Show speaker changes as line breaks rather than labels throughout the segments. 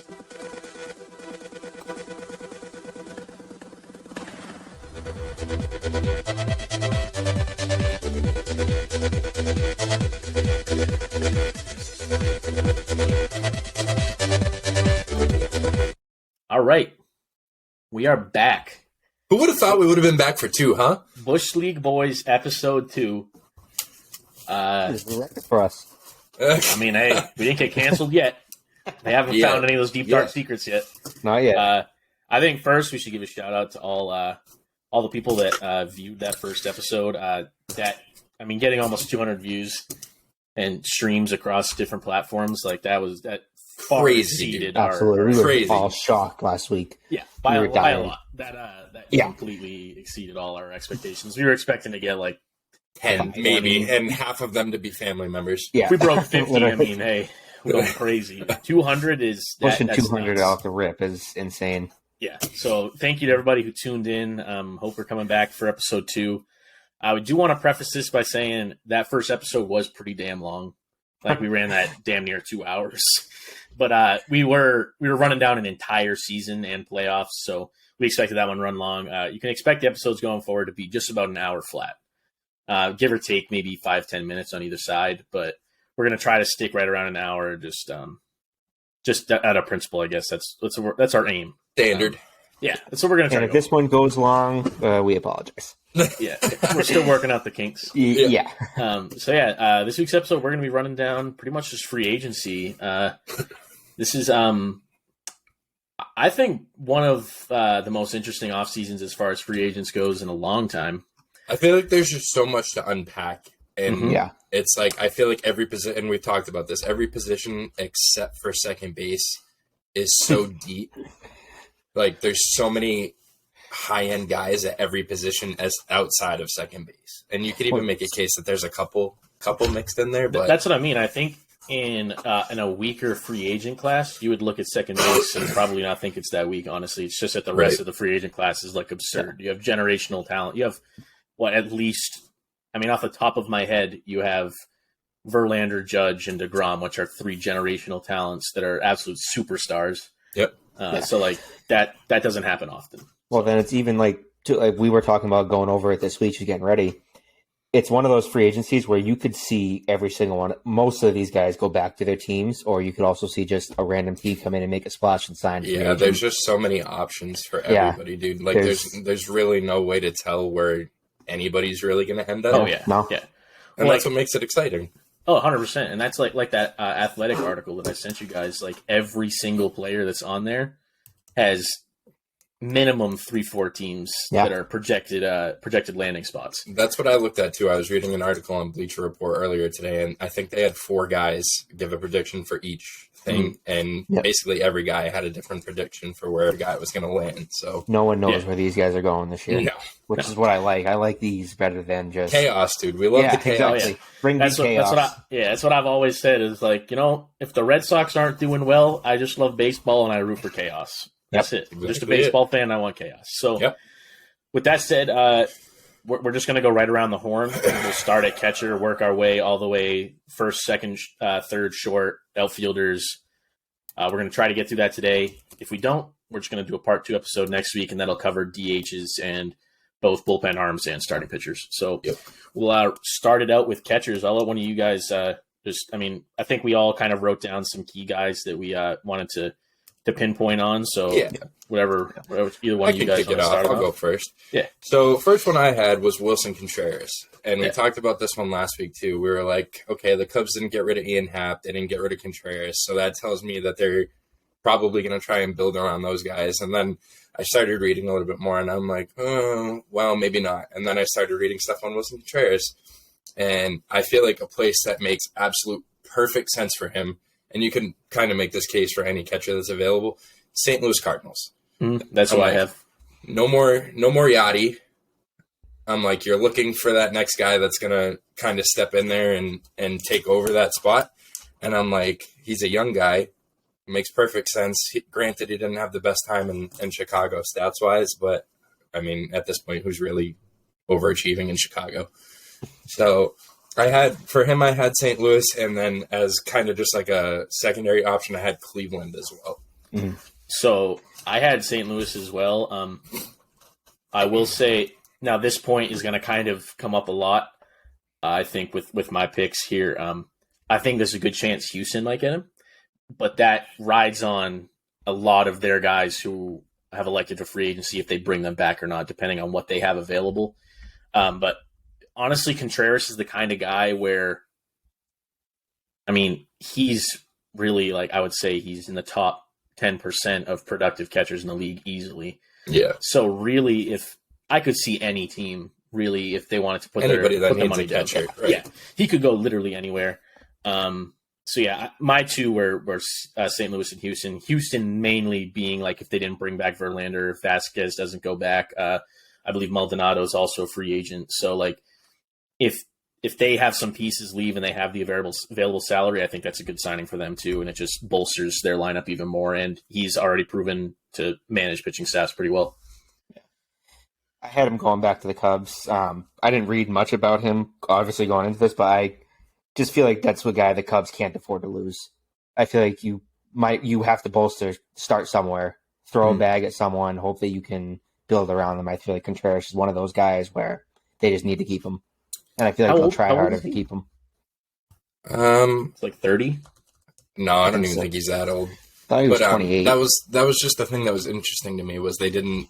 All right, we are back.
Who would have thought we would have been back for 2, huh?
Bush League Boys, episode 2.
For us.
I mean, hey, we didn't get canceled yet. They haven't found any of those deep, dark secrets yet.
Not yet.
I think first we should give a shout out to all the people that viewed that first episode. Getting almost 200 views and streams across different platforms, like that far
Crazy,
exceeded
Absolutely.
crazy.
We were all shocked last week.
Yeah, by a lot. That
Yeah.
completely exceeded all our expectations. We were expecting to get like
10,
20.
maybe, and half of them to be family members.
Yeah.
If we broke 50, I
Literally.
mean, hey, we're going crazy. 200 is
Pushing
that's
200
nuts.
off the rip is insane.
Yeah. So thank you to everybody who tuned in. Hope we're coming back for episode 2. I do want to preface this by saying that first episode was pretty damn long. Like we ran that damn near 2 hours, but we were running down an entire season and playoffs. So we expected that one to run long. You can expect the episodes going forward to be just about an hour flat, give or take maybe 5-10 minutes on either side. But we're going to try to stick right around an hour, just out of principle, I guess. That's our aim.
Standard.
Yeah, that's what we're going to try.
And if this one goes long, we apologize.
Yeah, we're still working out the kinks.
Yeah.
This week's episode, we're going to be running down pretty much just free agency. This is, I think, one of the most interesting off seasons as far as free agents goes in a long time.
I feel like there's just so much to unpack. And
Yeah.
it's like, I feel like every position, and we've talked about this, every position except for second base is so deep. Like, there's so many high-end guys at every position as outside of second base. And you could even make a case that there's a couple mixed in there. But
That's what I mean. I think in a weaker free agent class, you would look at second base and probably not think it's that weak, honestly. It's just that the rest of the free agent class is, like, absurd. You have generational talent. You have, at least, I mean, off the top of my head, you have Verlander, Judge, and DeGrom, which are 3 generational talents that are absolute superstars.
Yep.
So, like, that doesn't happen often.
Well, then it's even like we were talking about going over it this week, just getting ready. It's one of those free agencies where you could see every single one. Most of these guys go back to their teams, or you could also see just a random team come in and make a splash and sign.
Yeah, there's just so many options for everybody, dude. Like, there's really no way to tell where anybody's really going to end up.
Oh, yeah.
No.
Yeah.
And that's what makes it exciting.
Oh, 100%. And that's like that Athletic article that I sent you guys. Like, every single player that's on there has minimum 3-4 teams that are projected landing spots.
That's what I looked at too. I was reading an article on Bleacher Report earlier today, and I think they had 4 guys give a prediction for each thing, and basically every guy had a different prediction for where a guy was going to land. So
no one knows where these guys are going this year,
No.
which is what I like. I like these better than just
chaos, dude. We love the chaos.
Exactly. Bring the chaos.
That's what I've always said is, like, if the Red Sox aren't doing well, I just love baseball and I root for chaos. That's it.
Exactly.
Just a baseball fan. I want chaos. So with that said, we're just going to go right around the horn. We'll start at catcher, work our way all the way first, second, third, short, outfielders. We're going to try to get through that today. If we don't, we're just going to do a part 2 episode next week, and that'll cover DHs and both bullpen arms and starting pitchers. So we'll start it out with catchers. I'll let one of you guys I think we all kind of wrote down some key guys that we wanted to pinpoint on. So whatever either one of you guys want to start.
I'll go first.
Yeah.
So first one I had was Wilson Contreras. And we talked about this one last week too. We were like, okay, the Cubs didn't get rid of Ian Happ. They didn't get rid of Contreras. So that tells me that they're probably going to try and build around those guys. And then I started reading a little bit more and I'm like, oh, well, maybe not. And then I started reading stuff on Wilson Contreras. And I feel like a place that makes absolute perfect sense for him, and you can kind of make this case for any catcher that's available, St. Louis Cardinals.
That's what I have.
No more Yachty. I'm like, you're looking for that next guy that's going to kind of step in there and take over that spot. And I'm like, he's a young guy. It makes perfect sense. Granted, he didn't have the best time in Chicago stats-wise, but, I mean, at this point, who's really overachieving in Chicago? So I had St. Louis, and then as kind of just like a secondary option, I had Cleveland as well.
Mhm.
So I had St. Louis as well. I will say now this point is going to kind of come up a lot. I think with my picks here, I think there's a good chance Houston might get him, but that rides on a lot of their guys who have elected to free agency if they bring them back or not, depending on what they have available. But honestly, Contreras is the kind of guy where, I mean, he's really like, I would say he's in the top 10% of productive catchers in the league easily.
Yeah.
So really, if I could see any team really, if they wanted to put
anybody
their,
that
put the
needs
money
a
down,
catcher, right?
yeah, he could go literally anywhere. So yeah, my two were St. Louis and Houston. Houston mainly being like if they didn't bring back Verlander, if Vasquez doesn't go back. I believe Maldonado is also a free agent. So like if they have some pieces leave and they have the available salary, I think that's a good signing for them too, and it just bolsters their lineup even more. And he's already proven to manage pitching staffs pretty well.
I had him going back to the Cubs. I didn't read much about him, obviously, going into this, but I just feel like that's a guy the Cubs can't afford to lose. I feel like you have to bolster, start somewhere, throw a bag at someone, hope that you can build around them. I feel like Contreras is one of those guys where they just need to keep him, and I feel like they'll try harder to keep him.
It's like 30.
No, I don't even think he's that old.
I thought he was 28.
That was just the thing that was interesting to me was they didn't.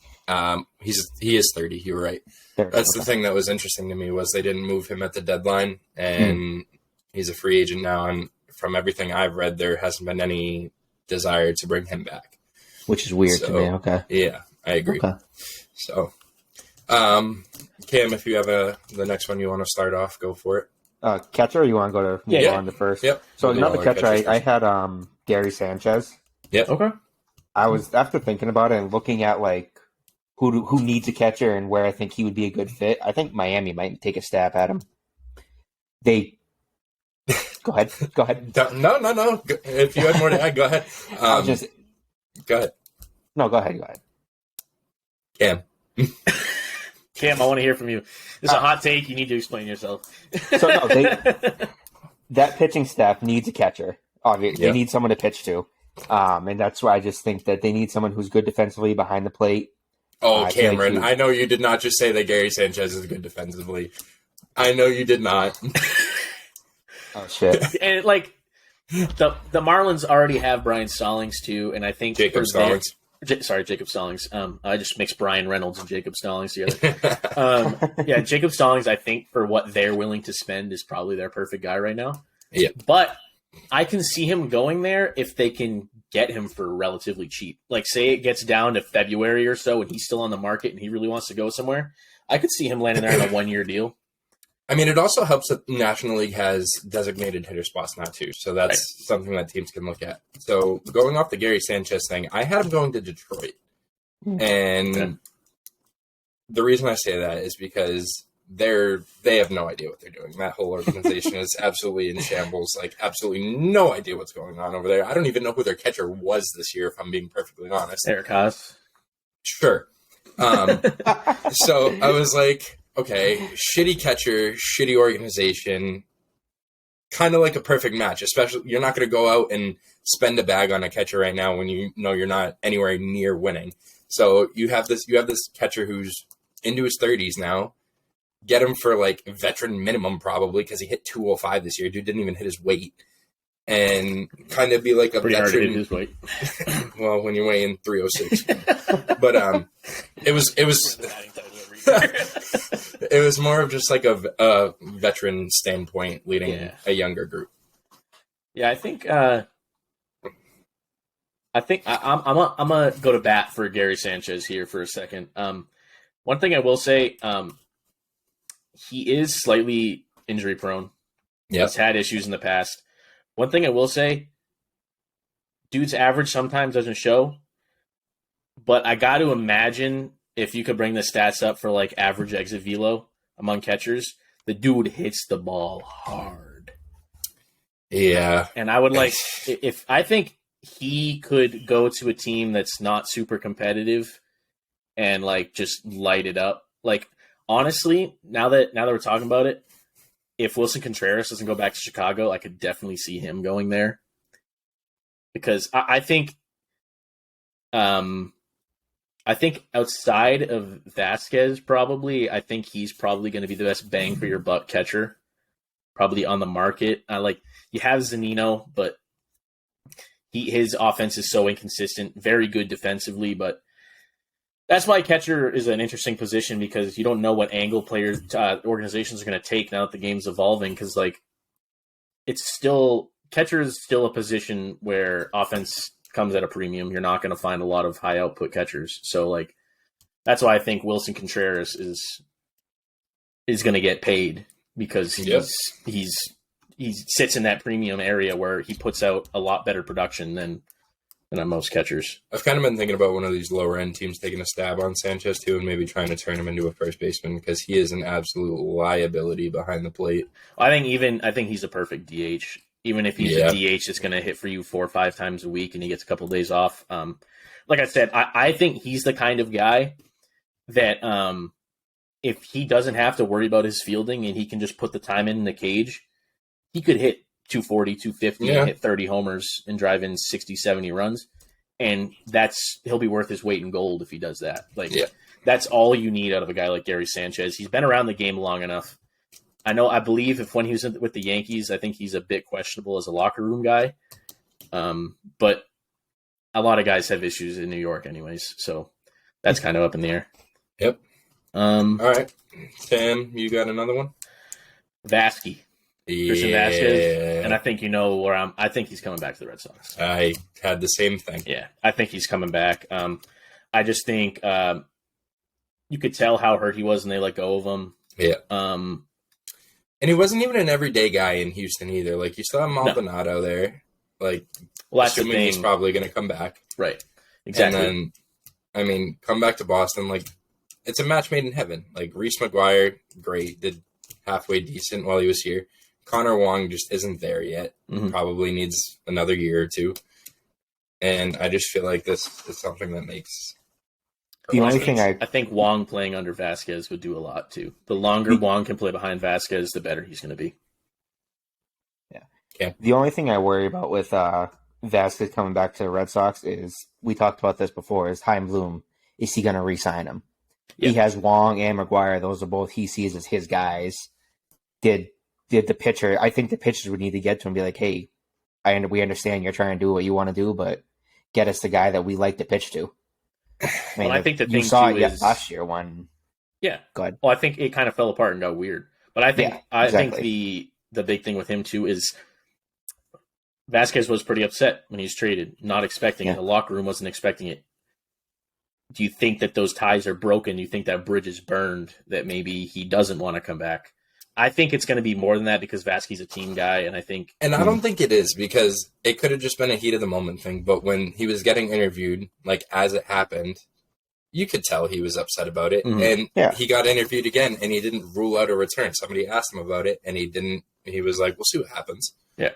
He is 30. You're right.
30,
That's
okay.
the thing that was interesting to me was they didn't move him at the deadline, and he's a free agent now. And from everything I've read, there hasn't been any desire to bring him back,
Which is weird to me. Okay.
Yeah, I agree.
Okay.
So, Cam, if you have the next one you want to start off, go for it.
Catcher, or you want to go to move on to first?
Yep.
So
We'll do
another
all our
catcher,
catchers
I
first.
had Gary Sanchez.
Yep.
Okay.
I was, after thinking about it and looking at like who needs a catcher and where I think he would be a good fit, I think Miami might take a stab at him. Go ahead.
No. If you had more to add, go ahead. Go ahead.
No, go ahead.
Cam.
Cam, I want to hear from you. This is a hot take. You need to explain yourself.
So no, that pitching staff needs a catcher. Obviously,
Yeah.
they need someone to pitch to, and that's why I just think that they need someone who's good defensively behind the plate.
Oh,
I feel like
Cameron, I know you did not just say that Gary Sanchez is good defensively. I know you did not.
Oh shit!
And like the Marlins already have Brian Stallings too, and I think
Jacob Stallings.
Jacob Stallings. I just mixed Brian Reynolds and Jacob Stallings together. Yeah, Jacob Stallings, I think for what they're willing to spend is probably their perfect guy right now.
Yeah.
But I can see him going there if they can get him for relatively cheap. Like say it gets down to February or so and he's still on the market and he really wants to go somewhere. I could see him landing there on a 1-year deal.
I mean, it also helps that the National League has designated hitter spots now, too. So that's something that teams can look at. So going off the Gary Sanchez thing, I had him going to Detroit. And the reason I say that is because they have no idea what they're doing. That whole organization is absolutely in shambles. Like, absolutely no idea what's going on over there. I don't even know who their catcher was this year, if I'm being perfectly honest.
Eric Haas.
Sure. So I was like, okay, shitty catcher, shitty organization, kind of like a perfect match. Especially, you're not going to go out and spend a bag on a catcher right now when you know you're not anywhere near winning. So you have this catcher who's into his 30s now. Get him for like veteran minimum probably because he hit 205 this year. Dude didn't even hit his weight, and kind of be like a
Pretty hard to
veteran.
hit his weight.
Well, when you're weighing 306, but it was. It was more of just like a veteran standpoint leading a younger group.
Yeah, I think I'm gonna go to bat for Gary Sanchez here for a second. One thing I will say, he is slightly injury prone.
Yeah,
He's had issues in the past. One thing I will say, dude's average sometimes doesn't show, but I got to imagine if you could bring the stats up for like average exit velo among catchers, the dude hits the ball hard.
Yeah.
And I would like, if I think he could go to a team that's not super competitive and like just light it up. Like, honestly, now that we're talking about it, if Wilson Contreras doesn't go back to Chicago, I could definitely see him going there. Because I think I think outside of Vasquez, probably, I think he's probably going to be the best bang for your buck catcher, probably on the market. You have Zunino, but his offense is so inconsistent. Very good defensively, but that's why catcher is an interesting position because you don't know what angle players organizations are going to take now that the game's evolving. Because catcher is still a position where offense comes at a premium. You're not going to find a lot of high output catchers. So that's why I think Wilson Contreras is going to get paid because he sits in that premium area where he puts out a lot better production than on most catchers.
I've kind of been thinking about one of these lower end teams taking a stab on Sanchez too, and maybe trying to turn him into a first baseman because he is an absolute liability behind the plate.
I think he's a perfect DH. Even if he's a DH that's going to hit for you 4 or 5 times a week and he gets a couple of days off. Like I said, I think he's the kind of guy that if he doesn't have to worry about his fielding and he can just put the time in the cage, he could hit 240, 250 and hit 30 homers and drive in 60, 70 runs. And he'll be worth his weight in gold if he does that. That's all you need out of a guy like Gary Sanchez. He's been around the game long enough. I believe when he was with the Yankees, I think he's a bit questionable as a locker room guy. But a lot of guys have issues in New York anyways. So that's kind of up in the air.
Yep. All right. Sam, you got another one?
Vasquez. Christian Vasquez. And I think I think he's coming back to the Red Sox.
I had the same thing.
Yeah, I think he's coming back. I just think you could tell how hurt he was when they let go of him.
Yeah. And he wasn't even an everyday guy in Houston either. You still have Maldonado there. Assuming he's probably going to come back.
Right. Exactly.
And then, come back to Boston. It's a match made in heaven. Reese McGuire, great, did halfway decent while he was here. Connor Wong just isn't there yet. Mm-hmm. Probably needs another year or two. And I just feel like this is something that makes...
The only thing I
think Wong playing under Vasquez would do a lot too. The longer Wong can play behind Vasquez, the better he's going to be.
Yeah. The only thing I worry about with Vasquez coming back to the Red Sox is, we talked about this before, is Chaim Bloom. Is he going to re-sign him? Yeah. He has Wong and McGuire. Those are both he sees as his guys. Did the pitcher? I think the pitchers would need to get to him and be like, "Hey, we understand you're trying to do what you want to do, but get us the guy that we like to pitch to."
I think the thing
you saw
too
it last year when.
Yeah.
Go ahead.
Well, I think it kind of fell apart and got weird, but I think I think the big thing with him too is Vasquez was pretty upset when he was traded, not expecting it. The locker room wasn't expecting it. Do you think that those ties are broken? Do you think that bridge is burned, that maybe he doesn't want to come back? I think it's going to be more than that because Vasquez's a team guy, and I think...
And I don't think it is, because it could have just been a heat-of-the-moment thing, but when he was getting interviewed, as it happened, you could tell he was upset about it, and he got interviewed again, and he didn't rule out a return. Somebody asked him about it, and he didn't. He was like, we'll see what happens.
Yeah.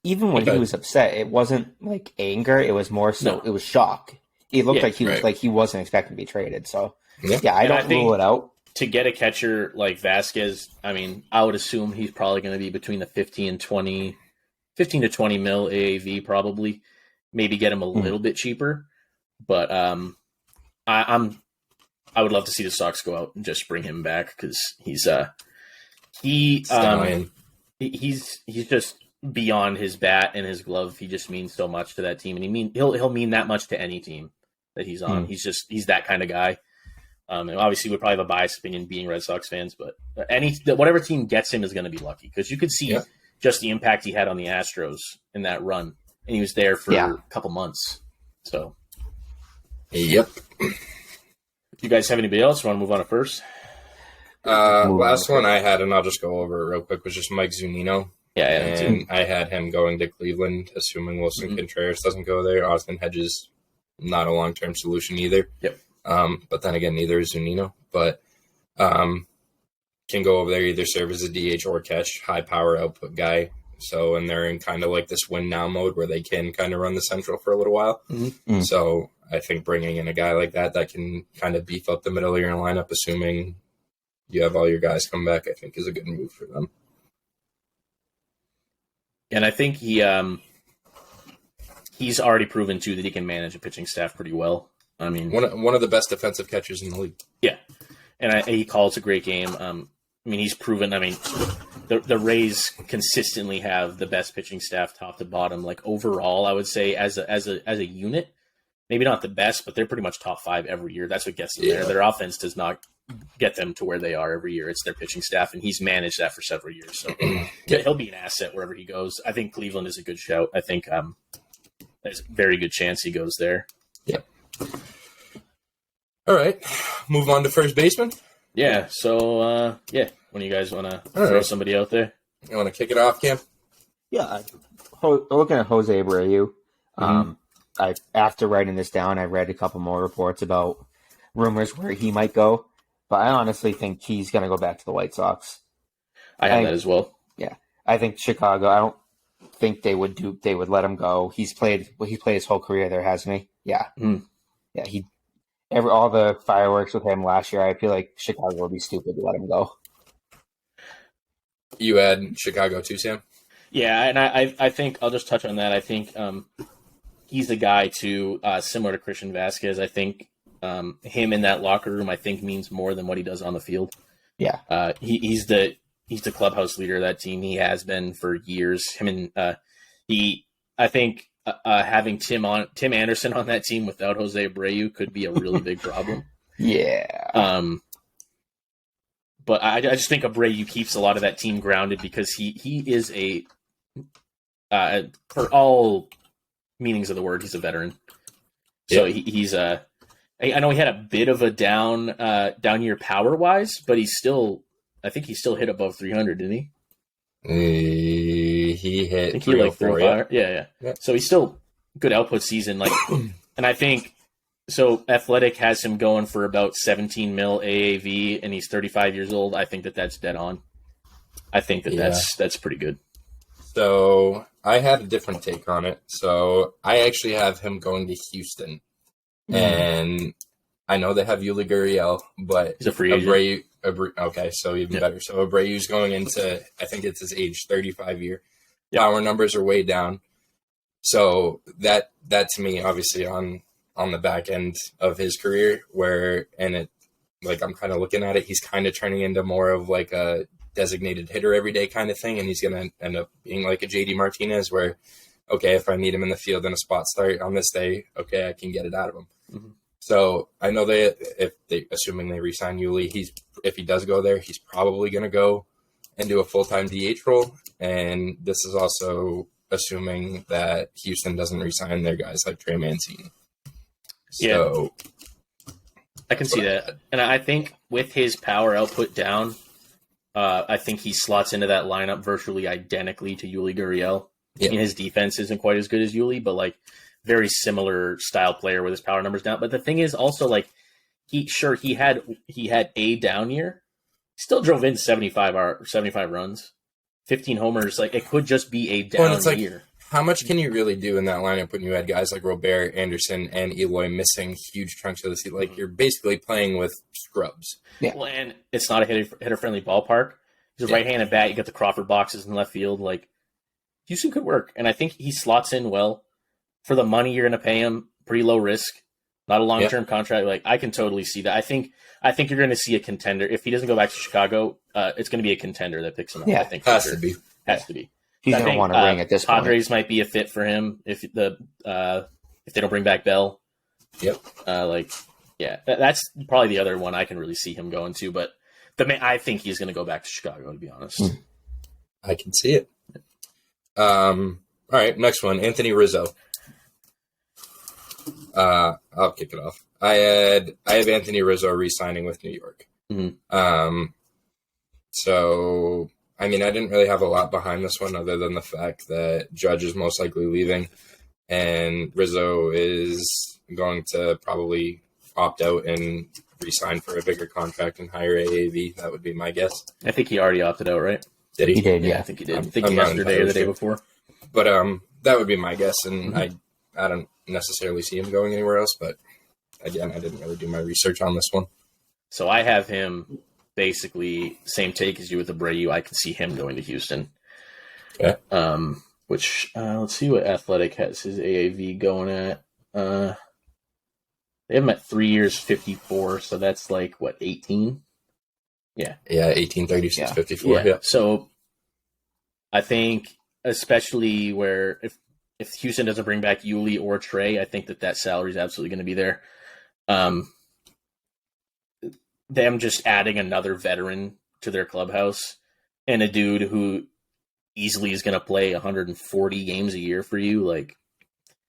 Even when he was upset, it wasn't anger. It was more so. It was shock. It looked like he was he wasn't expecting to be traded. So I don't rule it out.
To get a catcher like Vasquez, I would assume he's probably going to be between the 15 to 20 mil AAV probably. Maybe get him a little bit cheaper, but I would love to see the Sox go out and just bring him back because he's just beyond his bat and his glove. He just means so much to that team, and he'll mean that much to any team that he's on. He's that kind of guy. And obviously, we probably have a biased opinion being Red Sox fans, but whatever team gets him is going to be lucky because you could see just the impact he had on the Astros in that run, and he was there for a couple months. So,
yep.
You guys have anybody else? You want to move on to first?
Last one I had, and I'll just go over it real quick, was just Mike Zunino.
Yeah,
and I had him going to Cleveland, assuming Wilson Contreras doesn't go there. Austin Hedges, not a long-term solution either.
Yep.
But then again, neither is Zunino. But can go over there, either serve as a DH or catch, high-power output guy. So, and they're in kind of this win-now mode where they can kind of run the Central for a little while. Mm-hmm. So I think bringing in a guy like that can kind of beef up the middle of your lineup, assuming you have all your guys come back, I think is a good move for them.
And I think he he's already proven too that he can manage a pitching staff pretty well. I mean,
one of the best defensive catchers in the league.
Yeah, and he calls a great game. I mean, he's proven. I mean, the Rays consistently have the best pitching staff, top to bottom. Like overall, I would say as a unit, maybe not the best, but they're pretty much top 5 every year. That's what gets them there. Their offense does not get them to where they are every year. It's their pitching staff, and he's managed that for several years. So he'll be an asset wherever he goes. I think Cleveland is a good shout. I think there's a very good chance he goes there.
Yep. All right, move on to first baseman.
Yeah. So when you guys want to throw somebody out there,
you want to kick it off, Cam?
Yeah, looking at Jose Abreu. After writing this down, I read a couple more reports about rumors where he might go, but I honestly think he's going to go back to the White Sox.
I have that as well.
Yeah, I think Chicago. I don't think they would let him go. He played his whole career there, hasn't he? Yeah, yeah. All the fireworks with him last year. I feel like Chicago would be stupid to let him go.
You had Chicago too, Sam?
Yeah, and I think I'll just touch on that. I think he's the guy too, similar to Christian Vasquez. I think him in that locker room, I think, means more than what he does on the field.
Yeah,
he's the clubhouse leader of that team. He has been for years. I think having Tim Anderson on that team without Jose Abreu could be a really big problem.
Yeah.
But I just think Abreu keeps a lot of that team grounded because he is for all meanings of the word, he's a veteran. So he's I know he had a bit of a down year power wise, but I think he still hit above 300, didn't he?
He hit.
I think he like 305. Yeah. So he's still good output season. Like, and I think so. Athletic has him going for about 17 mil AAV, and he's 35 years old. I think that's dead on. I think that's pretty good.
So I had a different take on it. So I actually have him going to Houston, and I know they have Yuli Gurriel, but
he's a free agent.
Okay, so even better. So Abreu's going into, I think it's his age 35 year. Power numbers are way down. So that to me, obviously on the back end of his career, I'm kind of looking at it, he's kind of turning into more of like a designated hitter every day kind of thing, and he's going to end up being like a JD Martinez where, okay, if I need him in the field in a spot start on this day, okay, I can get it out of him. Mm-hmm. So I know assuming they re-sign Yuli, if he does go there, he's probably going to go and do a full-time DH role. And this is also assuming that Houston doesn't re-sign their guys like Trey Mancini. So
I can see that. And I think with his power output down, I think he slots into that lineup virtually identically to Yuli Gurriel. Yeah. I mean, his defense isn't quite as good as Yuli, but like very similar style player with his power numbers down. But the thing is also like he had a down year, still drove in 75 runs, 15 homers. Like it could just be a down year.
How much can you really do in that lineup when you had guys like Robert, Anderson, and Eloy missing huge chunks of the season? Like you're basically playing with scrubs.
Yeah. Well, and it's not a hitter-friendly ballpark. He's a right-handed bat. You got the Crawford boxes in left field. Like Houston could work, and I think he slots in well for the money you're going to pay him. Pretty low risk, not a long-term contract. Like I can totally see that. I think you're going to see a contender if he doesn't go back to Chicago. It's going to be a contender that picks him up.
Yeah,
I think
has to be.
He's going to want to ring at this point.
Padres might be a fit for him if they don't bring back Bell.
Yep.
That's probably the other one I can really see him going to. But I think he's going to go back to Chicago, to be honest.
I can see it. All right, next one, Anthony Rizzo. I'll kick it off. I have Anthony Rizzo re-signing with New York. Mm-hmm. So, I mean, I didn't really have a lot behind this one other than the fact that Judge is most likely leaving and Rizzo is going to probably opt out and re-sign for a bigger contract and higher AAV. That would be my guess.
I think he already opted out, right?
Did he?
He did,
yeah. I think he did. I think yesterday or the day before.
But that would be my guess, and I don't necessarily see him going anywhere else, but again, I didn't really do my research on this one.
So I have him basically same take as you with Abreu. I can see him going to Houston.
Okay.
which let's see what Athletic has his AAV going at. They have him at 3 years, 54. So that's like what, 18? Yeah.
Yeah, 1836, 54. Yeah.
So I think, especially where if Houston doesn't bring back Yuli or Trey, I think that salary is absolutely going to be there. Them just adding another veteran to their clubhouse and a dude who easily is going to play 140 games a year for you, like,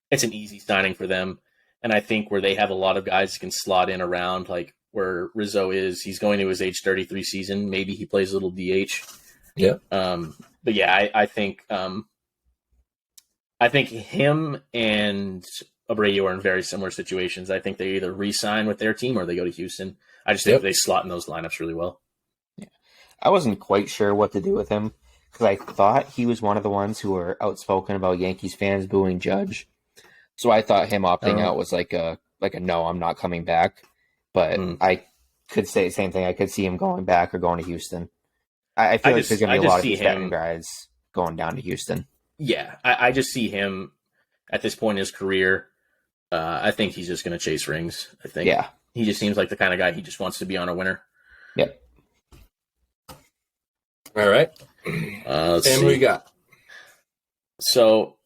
it's an easy signing for them. And I think where they have a lot of guys who can slot in around, like where Rizzo is, he's going to his age 33 season. Maybe he plays a little DH.
Yeah.
But yeah, I think him and Abreu are in very similar situations. I think they either re-sign with their team or they go to Houston. I just think they slot in those lineups really well.
Yeah. I wasn't quite sure what to do with him because I thought he was one of the ones who were outspoken about Yankees fans booing Judge. So I thought him opting out was like a no, I'm not coming back. But I could say the same thing. I could see him going back or going to Houston. I feel like there's going to be a lot of these veteran guys going down to Houston.
Yeah, I just see him at this point in his career. I think he's just going to chase rings. I think.
Yeah.
He just seems like the kind of guy he just wants to be on a winner.
Yep.
All right.
Let's see.
What we got?
So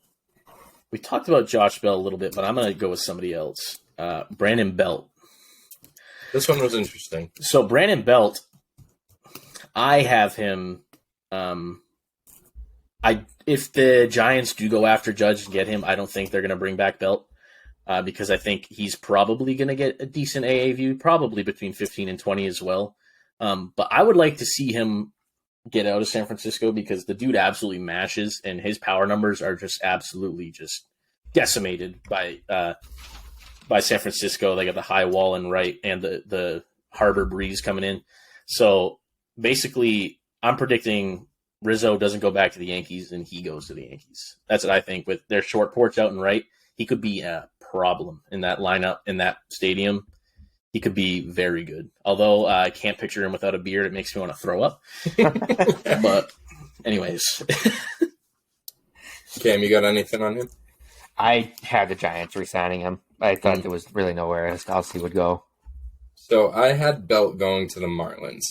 we talked about Josh Bell a little bit, but I'm going to go with somebody else. Brandon Belt.
This one was interesting.
So Brandon Belt, I have him. If the Giants do go after Judge and get him, I don't think they're going to bring back Belt. Because I think he's probably going to get a decent AAV, probably between 15 and 20 as well. But I would like to see him get out of San Francisco because the dude absolutely mashes, and his power numbers are just absolutely just decimated by San Francisco. They got the high wall and right and the harbor breeze coming in. So basically, I'm predicting Rizzo doesn't go back to the Yankees and he goes to the Yankees. That's what I think. With their short porch out and right, he could be a problem in that lineup, in that stadium. He could be very good. Although I can't picture him without a beard. It makes me want to throw up. But anyways.
Cam, you got anything on him?
I had the Giants re-signing him. I thought there was really nowhere else he would go.
So I had Belt going to the Marlins.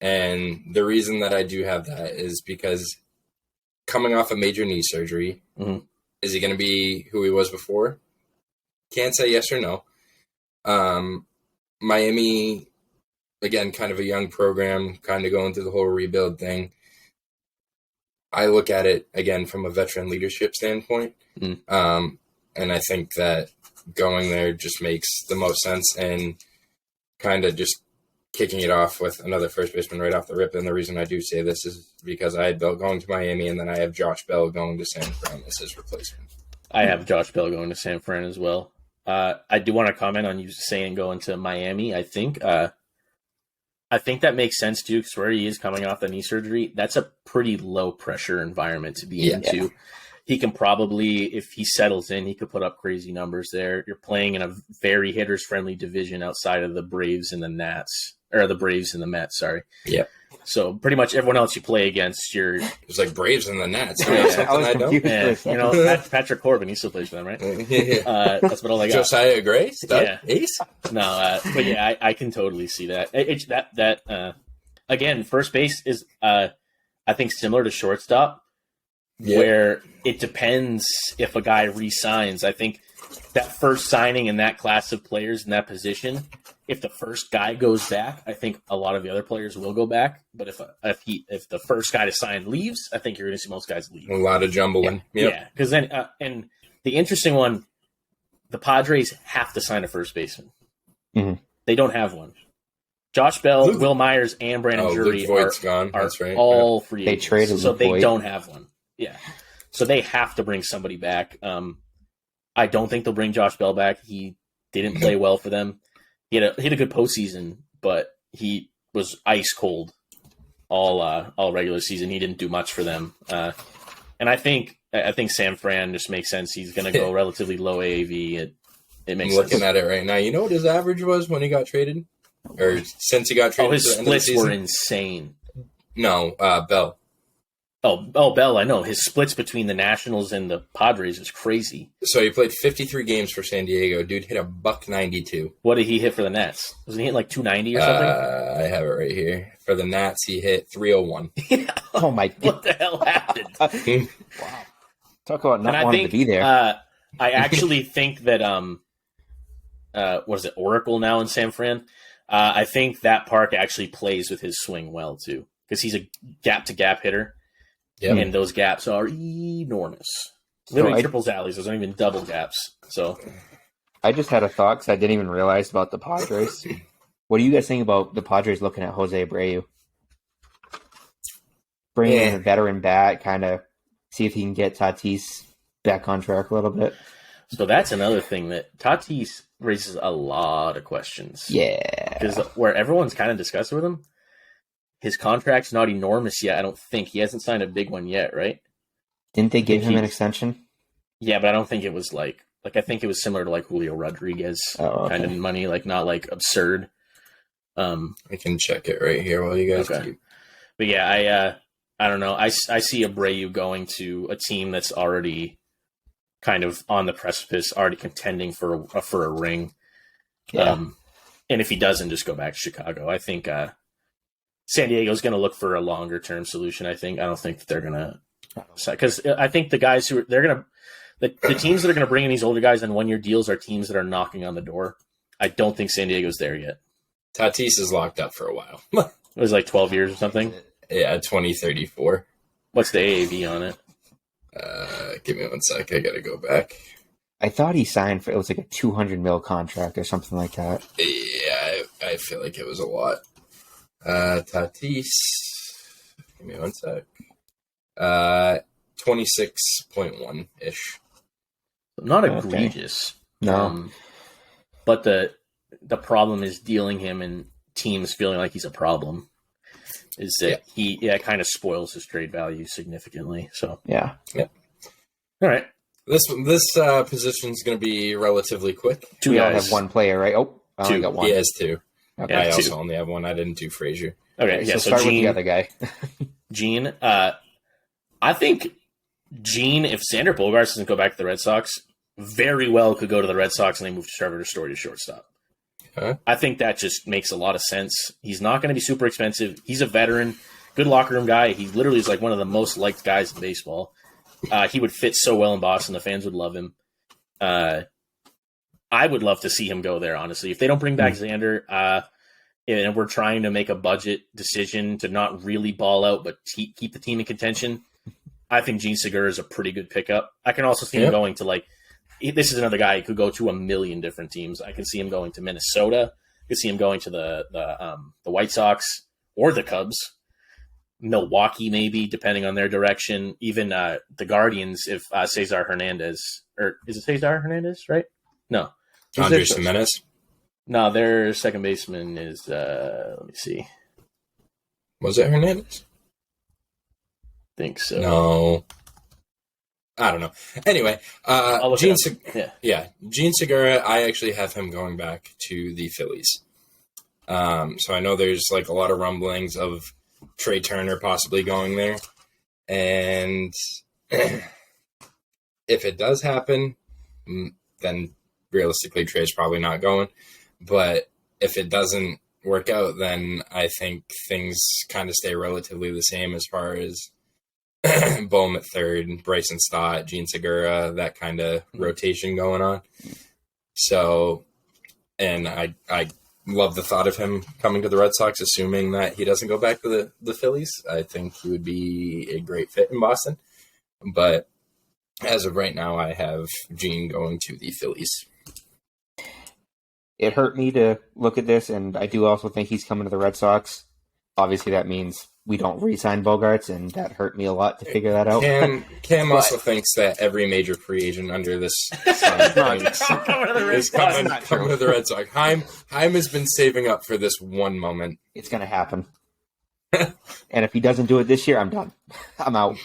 And the reason that I do have that is because coming off a major knee surgery, is he going to be who he was before? Can't say yes or no. Miami, again, kind of a young program, kind of going through the whole rebuild thing. I look at it, again, from a veteran leadership standpoint. And I think that going there just makes the most sense and kind of just kicking it off with another first baseman right off the rip. And the reason I do say this is because I had Bell going to Miami, and then I have Josh Bell going to San Fran as his replacement.
I have Josh Bell going to San Fran as well. I do want to comment on you saying going to Miami. I think that makes sense too, because where he is coming off the knee surgery, that's a pretty low pressure environment to be into. Yeah. He can probably, if he settles in, he could put up crazy numbers there. You're playing in a very hitters friendly division outside of the Braves and the Nats, or the Braves and the Mets. Sorry.
Yeah.
So pretty much everyone else you play against, you're.
It's like Braves and the Nats.
Patrick Corbin, he still plays for them, right? That's about all I got.
Josiah Gray, Ace.
No, but yeah, I can totally see that. Again, first base is, I think, similar to shortstop, where it depends if a guy re-signs. I think that first signing in that class of players in that position, if the first guy goes back, I think a lot of the other players will go back. But if the first guy to sign leaves, I think you're going to see most guys leave.
A lot of jumbling.
Yeah, because then and the interesting one, the Padres have to sign a first baseman. Mm-hmm. They don't have one. Josh Bell, Will Myers, and Brandon Drury are all free agents. They traded so they don't have one. Yeah, so they have to bring somebody back. I don't think they'll bring Josh Bell back. He didn't play well for them. He had a good postseason, but he was ice cold all regular season. He didn't do much for them. And I think San Fran just makes sense. He's going to go relatively low AAV. It makes sense.
I'm looking at it right now. You know what his average was when he got traded? Or since he got traded?
His splits were insane.
No, Bell.
Bell, I know. His splits between the Nationals and the Padres is crazy.
So he played 53 games for San Diego. Dude hit a $192.
What did he hit for the Nats? Was he hit like 290 or something?
I have it right here. For the Nats, he hit 301.
Oh my god!
What the hell happened?
Wow. Talk about not wanting to be there.
I actually think that what is it, Oracle now in San Fran? I think that park actually plays with his swing well too, because he's a gap to gap hitter.
Yep.
And those gaps are enormous. Literally triples alleys. Those aren't even double gaps. So
I just had a thought because I didn't even realize about the Padres. What do you guys think about the Padres looking at Jose Abreu? Bring in a veteran bat, kind of see if he can get Tatis back on track a little bit.
So that's another thing that Tatis raises a lot of questions.
Yeah.
Because where everyone's kind of discussed with him, his contract's not enormous yet. I don't think he hasn't signed a big one yet, right?
Didn't they give him an extension?
Yeah, but I don't think it was like I think it was similar to like Julio Rodriguez kind of money, like not like absurd.
I can check it right here while you guys keep.
But yeah, I don't know. I see Abreu going to a team that's already kind of on the precipice, already contending for a ring.
Yeah.
And if he doesn't, just go back to Chicago. I think San Diego's going to look for a longer term solution. I don't think that they're going to, because I think the guys who they're going to, the teams that are going to bring in these older guys on 1-year deals are teams that are knocking on the door. I don't think San Diego's there yet.
Tatis is locked up for a while.
It was like 12 years or something.
Yeah, 2034.
What's the AAV on it?
Give me 1 sec. I got to go back.
I thought he signed for, it was like a $200 million contract or something like that.
Yeah, I feel like it was a lot. Tatis, give me 1 sec. 26.1 ish.
Not egregious.
No.
But the problem is dealing him and teams feeling like he's a problem. Is that he kind of spoils his trade value significantly. So
yeah.
All right.
This position is going to be relatively quick.
We all have one player, right? Oh, I only got one.
He has two.
Okay.
I also only have one. I didn't do Frazier.
Okay,
so start with the other guy.
Gene. I think Gene, if Xander Bogaerts doesn't go back to the Red Sox, very well could go to the Red Sox and they move Trevor Story to shortstop.
Huh?
I think that just makes a lot of sense. He's not going to be super expensive. He's a veteran, good locker room guy. He literally is like one of the most liked guys in baseball. He would fit so well in Boston. The fans would love him. I would love to see him go there, honestly. If they don't bring back Xander, and we're trying to make a budget decision to not really ball out but keep the team in contention, I think Gene Segura is a pretty good pickup. I can also see him going to this is another guy who could go to a million different teams. I can see him going to Minnesota. I can see him going to the White Sox or the Cubs, Milwaukee maybe, depending on their direction. Even the Guardians, if Cesar Hernandez, or is it Cesar Hernandez, right? No.
Andres Jimenez?
No, their second baseman is, let me see.
Was it Hernandez?
Think so.
No. I don't know. Anyway, Gene Segura, I actually have him going back to the Phillies. So I know there's like a lot of rumblings of Trey Turner possibly going there. And if it does happen, then realistically Trey's probably not going. But if it doesn't work out, then I think things kind of stay relatively the same as far as Bohm at third, Bryson Stott, Gene Segura, that kind of rotation going on. So, and I love the thought of him coming to the Red Sox, assuming that he doesn't go back to the Phillies. I think he would be a great fit in Boston. But as of right now, I have Gene going to the Phillies.
It hurt me to look at this, and I do also think he's coming to the Red Sox. Obviously, that means we don't re-sign Bogaerts, and that hurt me a lot to figure that out.
Cam also thinks that every major free agent under this sun is coming to the Red Sox. Heim has been saving up for this one moment.
It's going to happen. And if he doesn't do it this year, I'm done. I'm out.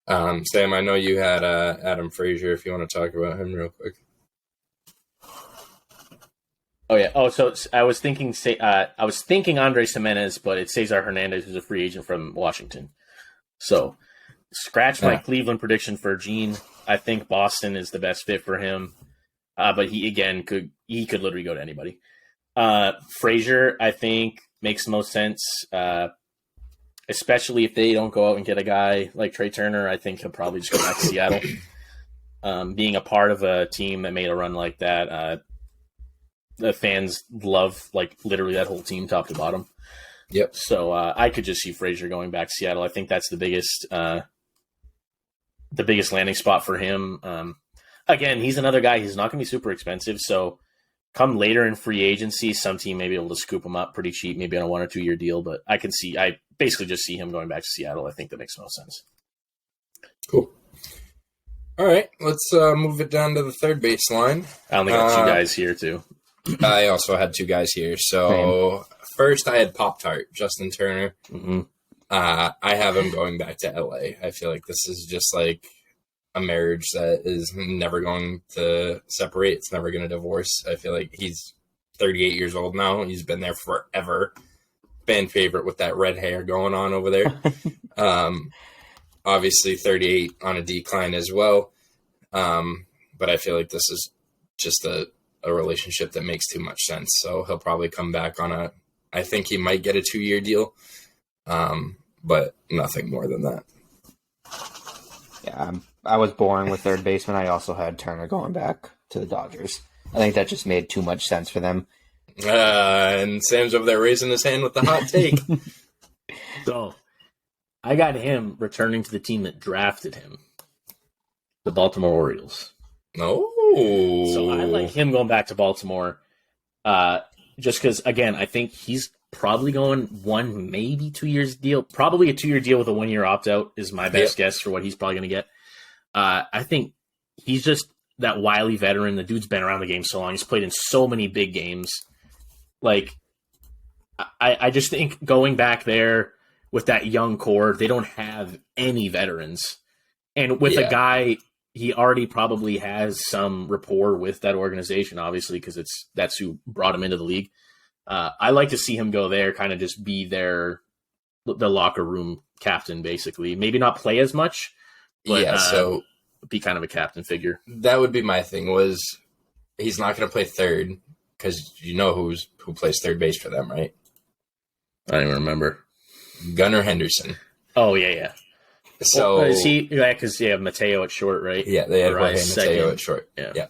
Sam, I know you had Adam Frazier, if you want to talk about him real quick.
Oh yeah. Oh, so I was thinking Andres Gimenez, but it's Cesar Hernandez, who's a free agent from Washington. So scratch my Cleveland prediction for Gene. I think Boston is the best fit for him, but he could literally go to anybody. Frazier, I think, makes most sense, especially if they don't go out and get a guy like Trey Turner. I think he'll probably just go back to Seattle. Being a part of a team that made a run like that, the fans love like literally that whole team top to bottom.
Yep.
So I could just see Frazier going back to Seattle. I think that's the biggest landing spot for him. Again, he's another guy. He's not going to be super expensive. So come later in free agency, some team may be able to scoop him up pretty cheap, maybe on a 1 or 2 year deal. But I basically just see him going back to Seattle. I think that makes no sense.
Cool. All right, let's move it down to the third baseline.
I only got 2 guys here too.
I also had 2 guys here. So first I had Pop-Tart, Justin Turner.
Mm-hmm.
I have him going back to LA. I feel like this is just like a marriage that is never going to separate. It's never going to divorce. I feel like he's 38 years old now. He's been there forever. Fan favorite with that red hair going on over there. Obviously 38 on a decline as well. But I feel like this is just a relationship that makes too much sense. So he'll probably come back on I think he might get a 2-year deal. But nothing more than that.
Yeah, I was boring with third baseman. I also had Turner going back to the Dodgers. I think that just made too much sense for them.
And Sam's over there raising his hand with the hot take.
So I got him returning to the team that drafted him, the Baltimore Orioles.
Oh.
So I like him going back to Baltimore just because, again, I think he's probably going 1, maybe 2 years deal. Probably a 2-year deal with a 1-year opt-out is my best guess for what he's probably going to get. I think he's just that wily veteran. The dude's been around the game so long. He's played in so many big games. Like, I just think going back there with that young core, they don't have any veterans. And with a guy, he already probably has some rapport with that organization, obviously, because that's who brought him into the league. I like to see him go there, kind of just be the locker room captain, basically. Maybe not play as much, but
so
be kind of a captain figure.
That would be my thing. Was he's not going to play third because you know who plays third base for them, right?
I don't even remember.
Gunnar Henderson.
Oh yeah.
So
is he? Yeah, because they have Mateo at short, right?
Yeah, they had Jorge Mateo at short. Yeah.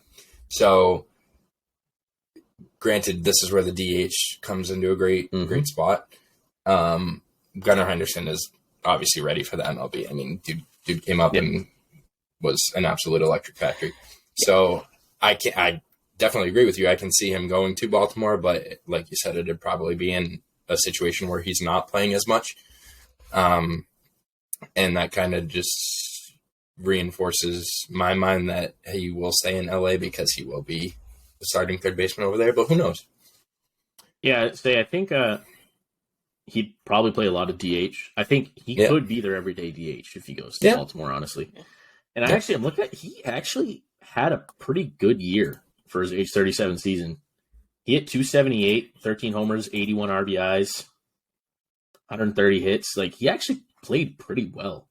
So, granted, this is where the DH comes into a great spot. Gunnar Henderson is obviously ready for the MLB. I mean, dude came up and was an absolute electric factory. So I definitely agree with you. I can see him going to Baltimore, but like you said, it'd probably be in a situation where he's not playing as much. And that kind of just reinforces my mind that he will stay in LA because he will be the starting third baseman over there, but who knows?
Yeah, I think he'd probably play a lot of DH. I think he could be their everyday DH if he goes to Baltimore, honestly. And I'm looking at, he actually had a pretty good year for his age 37 season. He hit 278, 13 homers, 81 RBIs, 130 hits. Like, he actually played pretty well.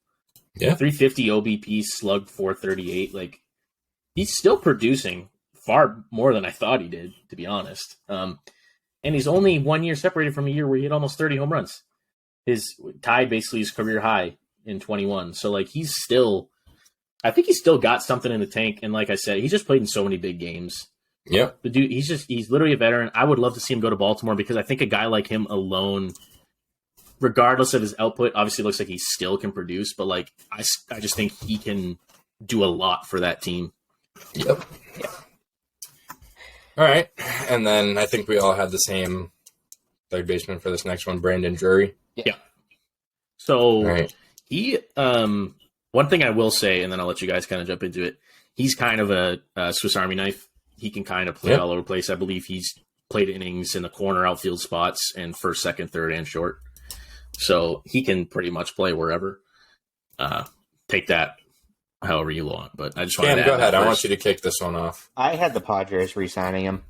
Yeah.
350 OBP, slugged 438. Like, he's still producing far more than I thought he did, to be honest. And he's only 1 year separated from a year where he hit almost 30 home runs. His tied basically his career high in 21. So, like, I think he's still got something in the tank. And like I said, he's just played in so many big games.
Yeah.
The dude, he's literally a veteran. I would love to see him go to Baltimore because I think a guy like him alone, regardless of his output, obviously looks like he still can produce, but like, I just think he can do a lot for that team.
Yep. Yeah. All right. And then I think we all had the same third baseman for this next one, Brandon Drury.
Yeah. So he, one thing I will say, and then I'll let you guys kind of jump into it. He's kind of a Swiss Army knife. He can kind of play all over the place. I believe he's played innings in the corner outfield spots and first, second, third, and short. So he can pretty much play wherever. Take that however you want. But I just want to
go ahead. I want you to kick this one off.
I had the Padres re-signing him.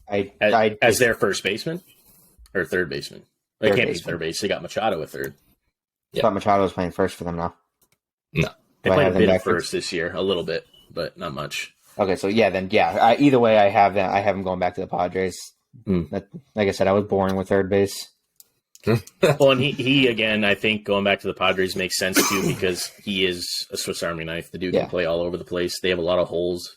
As their first baseman or third baseman. They can't be third base. They got Machado at third.
I thought Machado was playing first for them now.
No.
They played a bit at first this year, a little bit, but not much.
Okay, so either way, I have them going back to the Padres. Like I said, I was boring with third base.
Well, and he again, I think going back to the Padres makes sense too because he is a Swiss Army knife. The dude can play all over the place. They have a lot of holes.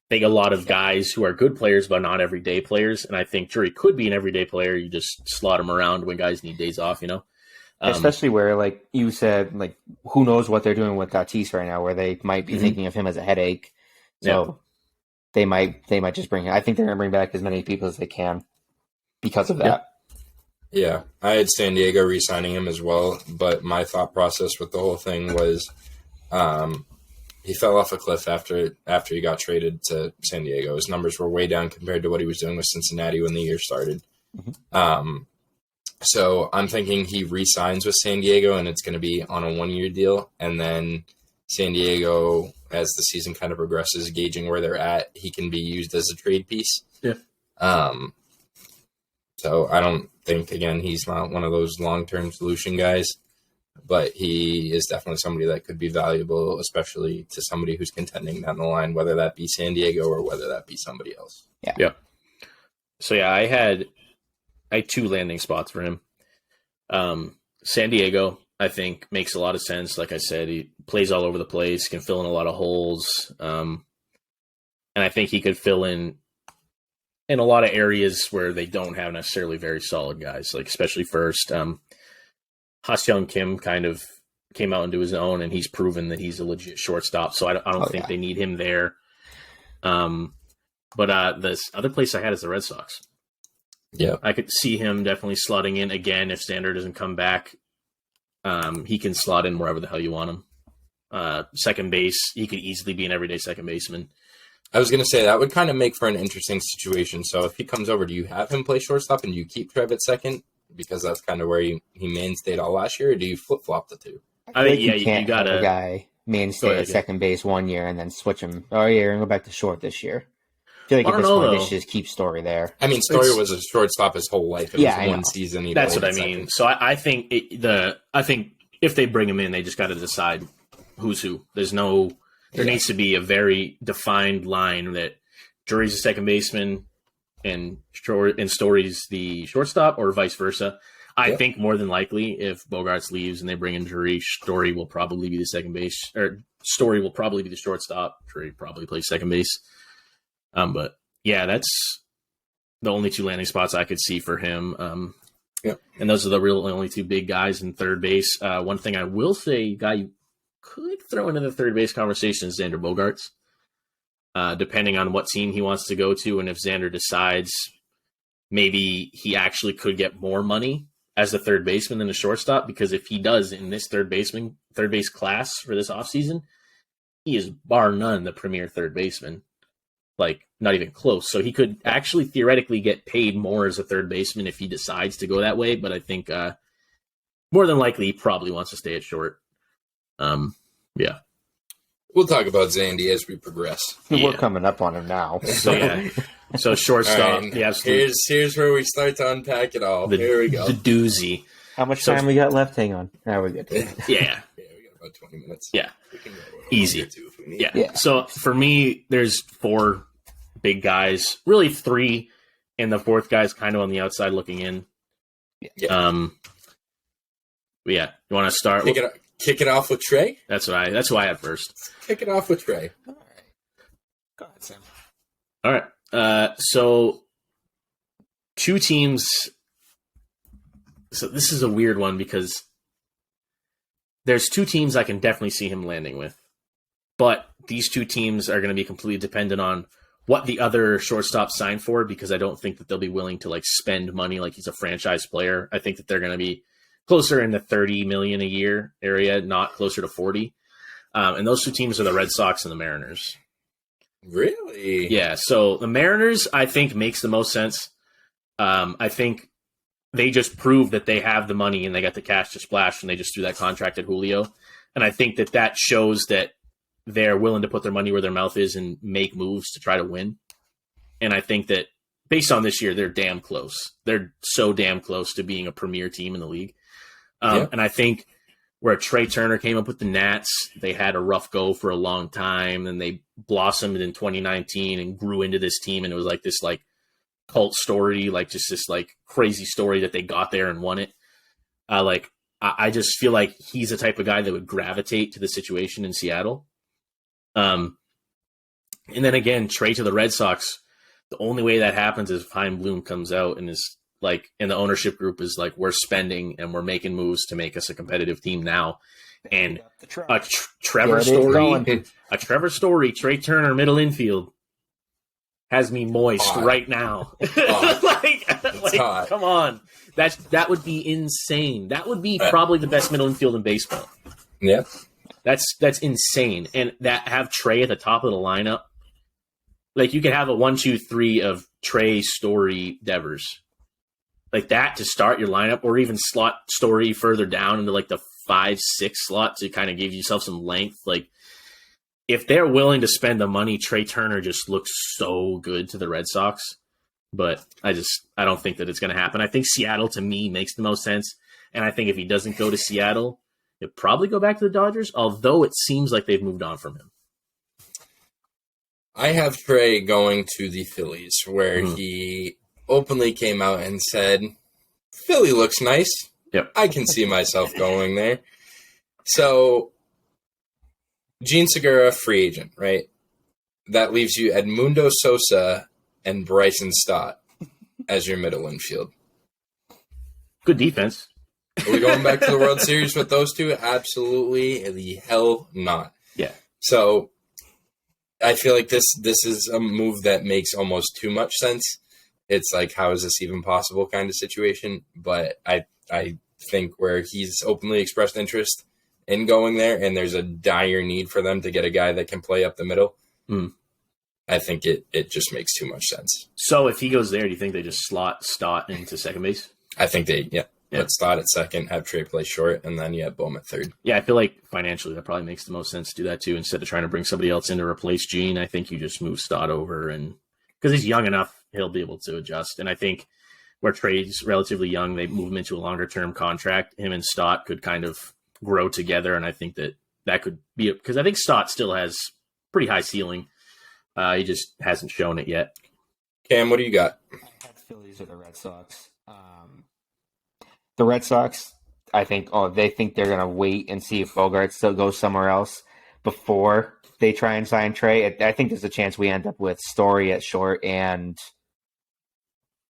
They get a lot of guys who are good players, but not everyday players. And I think Drury could be an everyday player. You just slot him around when guys need days off,
Especially where, like you said, like who knows what they're doing with Tatis right now, where they might be thinking of him as a headache. So they might just bring him. I think they're going to bring back as many people as they can because of that.
Yeah, I had San Diego re-signing him as well, but my thought process with the whole thing was he fell off a cliff after he got traded to San Diego. His numbers were way down compared to what he was doing with Cincinnati when the year started. So I'm thinking he re-signs with San Diego, and it's going to be on a 1-year deal, and then San Diego, as the season kind of progresses, gauging where they're at, he can be used as a trade piece.
Yeah.
So I don't think, again, he's not one of those long-term solution guys, but he is definitely somebody that could be valuable, especially to somebody who's contending down the line, whether that be San Diego or whether that be somebody else.
Yeah. So I had 2 landing spots for him. San Diego, I think, makes a lot of sense. Like I said, he plays all over the place, can fill in a lot of holes. And I think he could fill in a lot of areas where they don't have necessarily very solid guys, like especially first. Ha-Seong Kim kind of came out into his own, and he's proven that he's a legit shortstop. So I don't think they need him there. But this other place I had is the Red Sox.
Yeah,
I could see him definitely slotting in again if Xander doesn't come back. He can slot in wherever the hell you want him. Second base, he could easily be an everyday second baseman.
I was going to say that would kind of make for an interesting situation. So if he comes over, do you have him play shortstop and do you keep Trev at second? Because that's kind of where he mainstayed all last year, or do you flip-flop the two?
I think you can't have a guy mainstay at second base 1 year and then switch him. Oh, yeah, and go back to short this year. I feel like at this point, they should just keep Story there.
I mean, Story was a shortstop his whole life. It was one season.
That's what I mean. So I think if they bring him in, they just got to decide who's who. There needs to be a very defined line that Drury's a second baseman and Story's the shortstop, or vice versa. I think more than likely, if Bogaerts leaves and they bring in Drury, Story will probably be the second base, or Story will probably be the shortstop. Drury probably plays second base. But yeah, that's the only 2 landing spots I could see for him. And those are the only 2 big guys in third base. One thing I will say, guy you could throw into the third base conversation is Xander Bogaerts, depending on what team he wants to go to. And if Xander decides maybe he actually could get more money as the third baseman than the shortstop, because if he does in this third base class for this offseason, he is bar none the premier third baseman. Like, not even close. So he could actually theoretically get paid more as a third baseman if he decides to go that way. But I think more than likely he probably wants to stay at short. Yeah.
We'll talk about Zandy as we progress.
We're coming up on him now.
So shortstop.
Right. Here's where we start to unpack it all. Here we go.
The doozy.
How much time we got left? Hang on. Now we're good.
Yeah.
We got about 20 minutes.
Yeah.
We can go
easy. Yeah. So for me, there's 4 big guys, really 3, and the 4th guy's kind of on the outside looking in.
Yeah.
You want to start?
Kick it off with Trey?
That's who I had first.
Kick it off with Trey.
All right. Go ahead, Sam.
All right. So 2 teams. So this is a weird one because there's 2 teams I can definitely see him landing with. But these 2 teams are going to be completely dependent on what the other shortstop signed for, because I don't think that they'll be willing to spend money like he's a franchise player. I think that they're going to be closer in the $30 million a year area, not closer to 40. And those 2 teams are the Red Sox and the Mariners.
Really?
Yeah. So the Mariners, I think, makes the most sense. I think they just proved that they have the money and they got the cash to splash when they just threw that contract at Julio. And I think that shows that they're willing to put their money where their mouth is and make moves to try to win. And I think that based on this year, they're damn close. They're so damn close to being a premier team in the league. And I think where Trey Turner came up with the Nats, they had a rough go for a long time, and they blossomed in 2019 and grew into this team, and it was like this like cult story, like just this like crazy story that they got there and won it. I just feel like he's the type of guy that would gravitate to the situation in Seattle. And then again, Trey to the Red Sox, the only way that happens is if Chaim Bloom comes out and is like, and the ownership group is like, we're spending and we're making moves to make us a competitive team now. And a Trevor Story, Trey Turner, middle infield has me moist right now. Come on. That would be insane. That would be probably the best middle infield in baseball.
Yeah.
That's insane. And that have Trey at the top of the lineup. Like you could have a 1-2-3 of Trey, Story, Devers. Like that to start your lineup, or even slot Story further down into like the 5-6 slot to kind of give yourself some length. Like if they're willing to spend the money, Trey Turner just looks so good to the Red Sox. But I don't think that it's going to happen. I think Seattle to me makes the most sense. And I think if he doesn't go to Seattle, he'll probably go back to the Dodgers, although it seems like they've moved on from him.
I have Trey going to the Phillies, where he openly came out and said, Philly looks nice.
Yep.
I can see myself going there. So, Gene Segura, free agent, right? That leaves you Edmundo Sosa and Bryson Stott as your middle infield.
Good defense.
Are we going back to the World Series with those two? Absolutely the hell not.
Yeah. So,
I feel like this is a move that makes almost too much sense. It's like, how is this even possible kind of situation? But I think where he's openly expressed interest in going there, and there's a dire need for them to get a guy that can play up the middle, I think it just makes too much sense.
So if he goes there, do you think they just slot Stott into second base?
I think put Stott at second, have Trey play short, and then Bohm at third.
Yeah, I feel like financially that probably makes the most sense to do that too. Instead of trying to bring somebody else in to replace Gene, I think you just move Stott over, and because he's young enough, he'll be able to adjust. And I think where Trey's relatively young, they move him into a longer term contract. Him and Stott could kind of grow together, and I think that could be because I think Stott still has pretty high ceiling. He just hasn't shown it yet.
Cam, what do you got?
I had Phillies or the Red Sox. The Red Sox, I think, they think they're going to wait and see if Bogart still goes somewhere else before they try and sign Trey. I think there's a chance we end up with Story at short and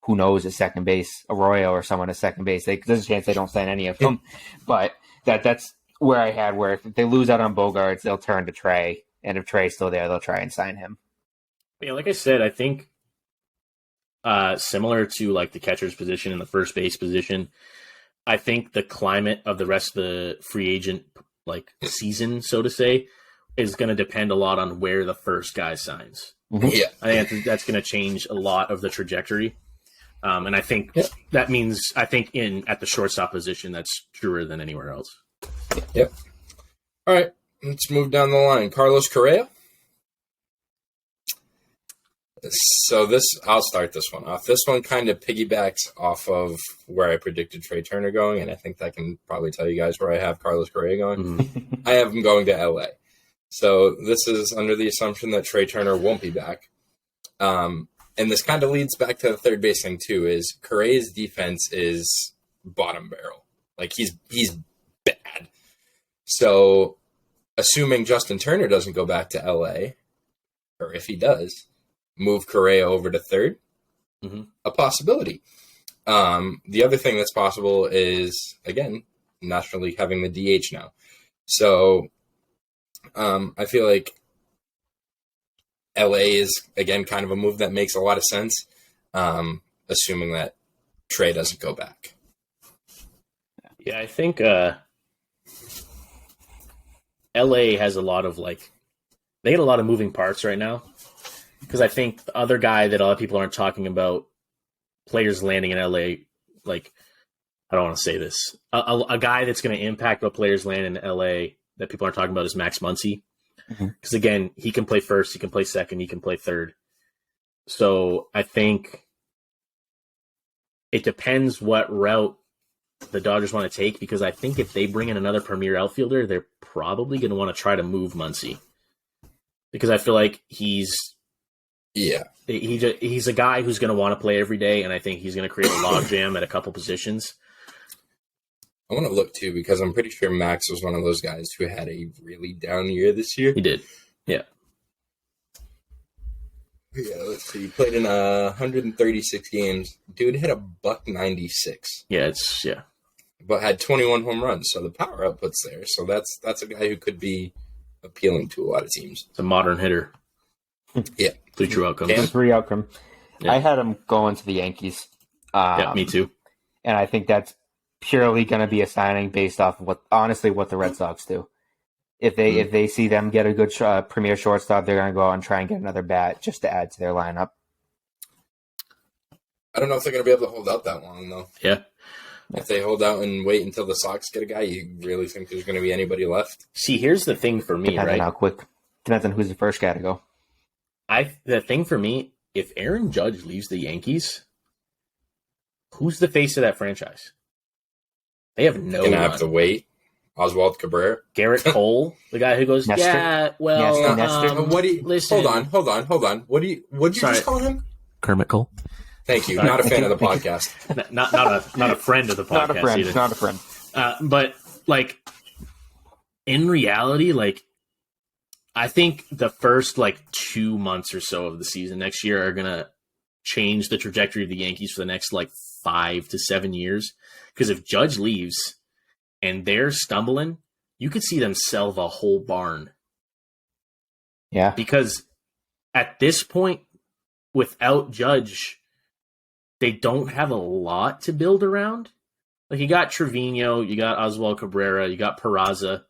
who knows at second base, Arroyo or someone at second base. There's a chance they don't sign any of them. But that's where I had where if they lose out on Bogarts, they'll turn to Trey. And if Trey's still there, they'll try and sign him.
Yeah, like I said, I think similar to like the catcher's position and the first base position, I think the climate of the rest of the free agent like season, so to say, is going to depend a lot on where the first guy signs.
Mm-hmm. Yeah,
I think that's going to change a lot of the trajectory. And I think that means at the shortstop position, that's truer than anywhere else.
Yep. All right, let's move down the line. Carlos Correa. So I'll start this one off. This one kind of piggybacks off of where I predicted Trey Turner going, and I think that can probably tell you guys where I have Carlos Correa going. Mm-hmm. I have him going to LA. So this is under the assumption that Trey Turner won't be back. And this kind of leads back to the third base thing too, is Correa's defense is bottom barrel. Like he's bad. So assuming Justin Turner doesn't go back to LA, or if he does, move Correa over to third, a possibility. The other thing that's possible is, again, National League having the DH now. So I feel like LA is, again, kind of a move that makes a lot of sense, assuming that Trey doesn't go back.
Yeah, I think LA has a lot of, they get a lot of moving parts right now. Because I think the other guy that a lot of people aren't talking about, players landing in LA, I don't want to say this. A guy that's going to impact what players land in LA that people aren't talking about is Max Muncy. Because, again, he can play first, he can play second, he can play third. So I think it depends what route the Dodgers want to take, because I think if they bring in another premier outfielder, they're probably going to want to try to move Muncy, because I feel like he's a guy who's going to want to play every day, and I think he's going to create a logjam at a couple positions.
I want to look too, because I'm pretty sure Max was one of those guys who had a really down year this year.
He did, yeah.
Yeah, let's see. He played in 136 games. Dude hit a $196.
Yeah,
but had 21 home runs, so the power output's there. So that's a guy who could be appealing to a lot of teams.
It's a modern hitter.
Yeah.
3 true outcomes.
3 outcome.
Yeah.
I had him going to the Yankees.
Yeah, me too.
And I think that's purely going to be a signing based off of what the Red Sox do. If they see them get a good premier shortstop, they're going to go out and try and get another bat just to add to their lineup.
I don't know if they're going to be able to hold out that long, though.
Yeah.
If they hold out and wait until the Sox get a guy, you really think there's going to be anybody left?
See, here's the thing for me,
Depends
right?
on how quick. Depends on who's the first guy to go.
The thing for me, if Aaron Judge leaves the Yankees, who's the face of that franchise? They have no
You're going to
one.
have to wait. Oswald Cabrera.
Garrett Cole, the guy who goes,
Nestor?
yeah, well,
Yes, Nestor.
What do you?
listen.
Hold on. What'd you just call him?
Kermit Cole.
Thank you. Not a fan of the podcast.
Not a friend of the podcast.
Not a friend.
But like in reality, like I think the first 2 months or so of the season next year are gonna change the trajectory of the Yankees for the next 5 to 7 years. Because if Judge leaves and they're stumbling, you could see them sell the whole barn.
Yeah.
Because at this point, without Judge, they don't have a lot to build around. You got Trevino, you got Oswald Cabrera, you got Peraza.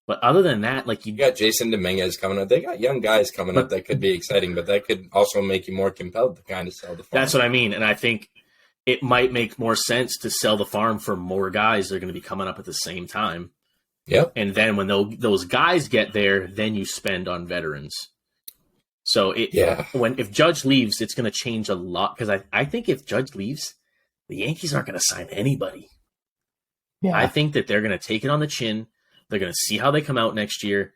But other than that,
you got Jason Dominguez coming up. They got young guys coming up that could be exciting, but that could also make you more compelled to kind of sell the farm.
That's what I mean. And I think it might make more sense to sell the farm for more guys that are going to be coming up at the same time.
Yep.
And then when those guys get there, then you spend on veterans. So if Judge leaves, it's going to change a lot, because I think if Judge leaves, the Yankees aren't going to sign anybody.
Yeah.
I think that they're going to take it on the chin. They're going to see how they come out next year,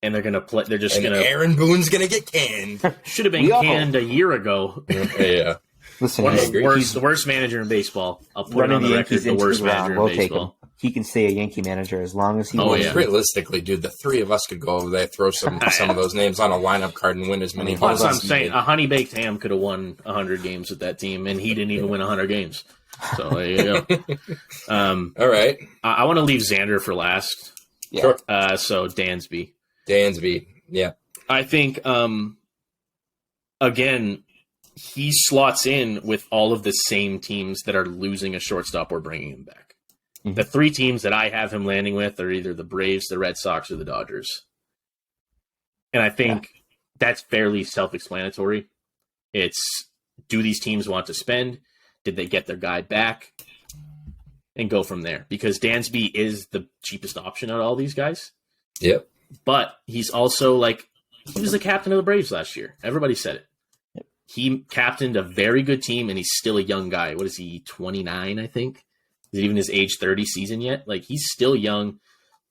and they're going to play. They're just going to.
Aaron Boone's going to get canned.
Should have been canned a year ago.
Yeah.
Listen,
the worst manager in baseball. I'll put it on the record. The worst manager in baseball.
He can stay a Yankee manager as long as he
wants.
Yeah.
Realistically, dude, the three of us could go over there, throw some of those names on a lineup card and win as many
games. That's what I'm saying. A honey baked ham could have won 100 games with that team, and he didn't even win 100 games. So there you go.
All right.
I want to leave Xander for last.
Yeah.
Sure.
So Dansby.
Yeah.
I think again, he slots in with all of the same teams that are losing a shortstop or bringing him back. Mm-hmm. The 3 teams that I have him landing with are either the Braves, the Red Sox, or the Dodgers. And I think that's fairly self-explanatory. It's, do these teams want to spend? Did they get their guy back? And go from there. Because Dansby is the cheapest option out of all these guys.
Yep.
But he's also he was the captain of the Braves last year. Everybody said it. Yep. He captained a very good team, and he's still a young guy. What is he, 29, I think? Is it even his age 30 season yet? He's still young.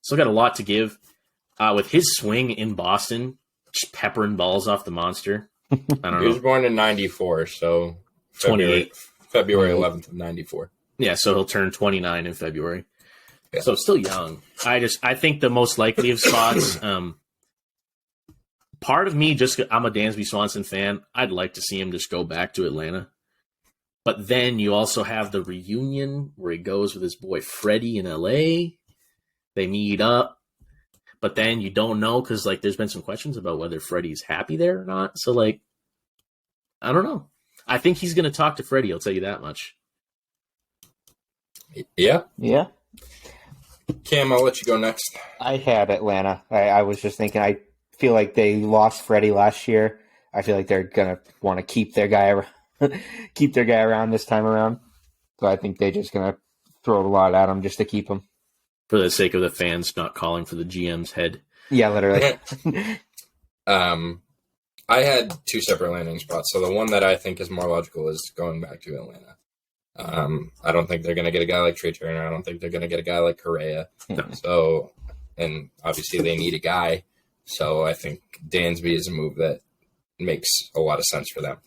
Still got a lot to give. With his swing in Boston, just peppering balls off the monster. I don't know.
He was born in 94, so
28.
February 11th of 94.
Yeah, so he'll turn 29 in February.
Yeah.
So still young. I think the most likely of spots, part of me, I'm a Dansby Swanson fan. I'd like to see him just go back to Atlanta. But then you also have the reunion where he goes with his boy Freddie in LA. They meet up. But then you don't know, because there's been some questions about whether Freddie's happy there or not. So I don't know. I think he's going to talk to Freddie. I'll tell you that much.
Yeah.
Yeah.
Cam, I'll let you go next.
I had Atlanta. I was just thinking, I feel like they lost Freddie last year. I feel like they're going to want to keep their guy around this time around. So I think they're just going to throw a lot at him just to keep him.
For the sake of the fans not calling for the GM's head.
Yeah, literally.
I had 2 separate landing spots. So the one that I think is more logical is going back to Atlanta. I don't think they're going to get a guy like Trey Turner. I don't think they're going to get a guy like Correa.
No.
So, and obviously they need a guy. So I think Dansby is a move that makes a lot of sense for them.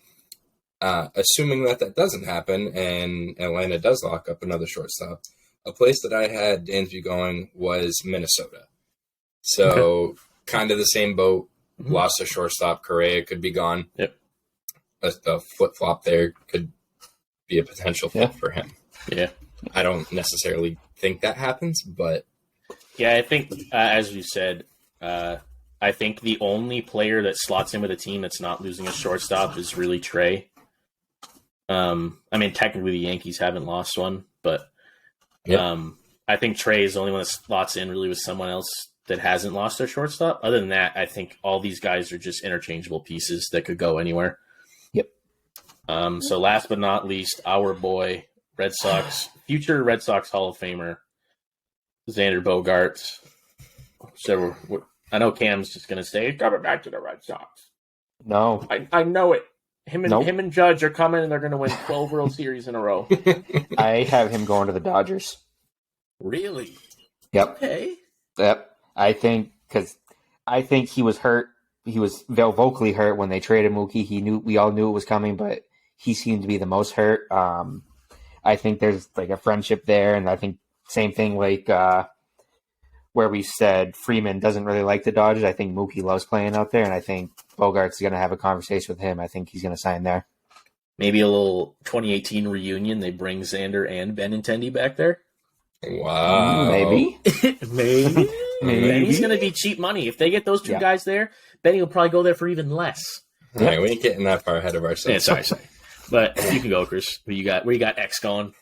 Assuming that doesn't happen and Atlanta does lock up another shortstop, a place that I had Dansby going was Minnesota. So kind of the same boat. Mm-hmm. Lost a shortstop. Correa could be gone.
Yep.
A flip-flop there could be a potential fit for him.
Yeah.
I don't necessarily think that happens, but...
Yeah, I think, as you said, I think the only player that slots in with a team that's not losing a shortstop is really Trey. I mean, technically the Yankees haven't lost one, but I think Trey is the only one that slots in really with someone else that hasn't lost their shortstop. Other than that, I think all these guys are just interchangeable pieces that could go anywhere.
Yep.
So last but not least, our boy, Red Sox, future Red Sox Hall of Famer, Xander Bogaerts. So I know Cam's just going to say, he's coming back to the Red Sox.
No.
I know it. Him and Judge are coming, and they're going to win 12 World Series in a row.
I have him going to the Dodgers.
Really?
Yep.
Okay.
Yep. I think he was hurt. He was vocally hurt when they traded Mookie. We all knew it was coming, but he seemed to be the most hurt. I think there's like a friendship there, and I think same thing like where we said Freeman doesn't really like the Dodgers. I think Mookie loves playing out there, and I think Bogart's going to have a conversation with him. I think he's going to sign there.
Maybe a little 2018 reunion. They bring Xander and Benintendi back there.
Wow.
Maybe.
Maybe. Benny's going to be cheap money. If they get those two guys there, Benny will probably go there for even less.
All right, we ain't getting that far ahead of ourselves.
Yeah, sorry. But you can go, Chris. Where you got X going?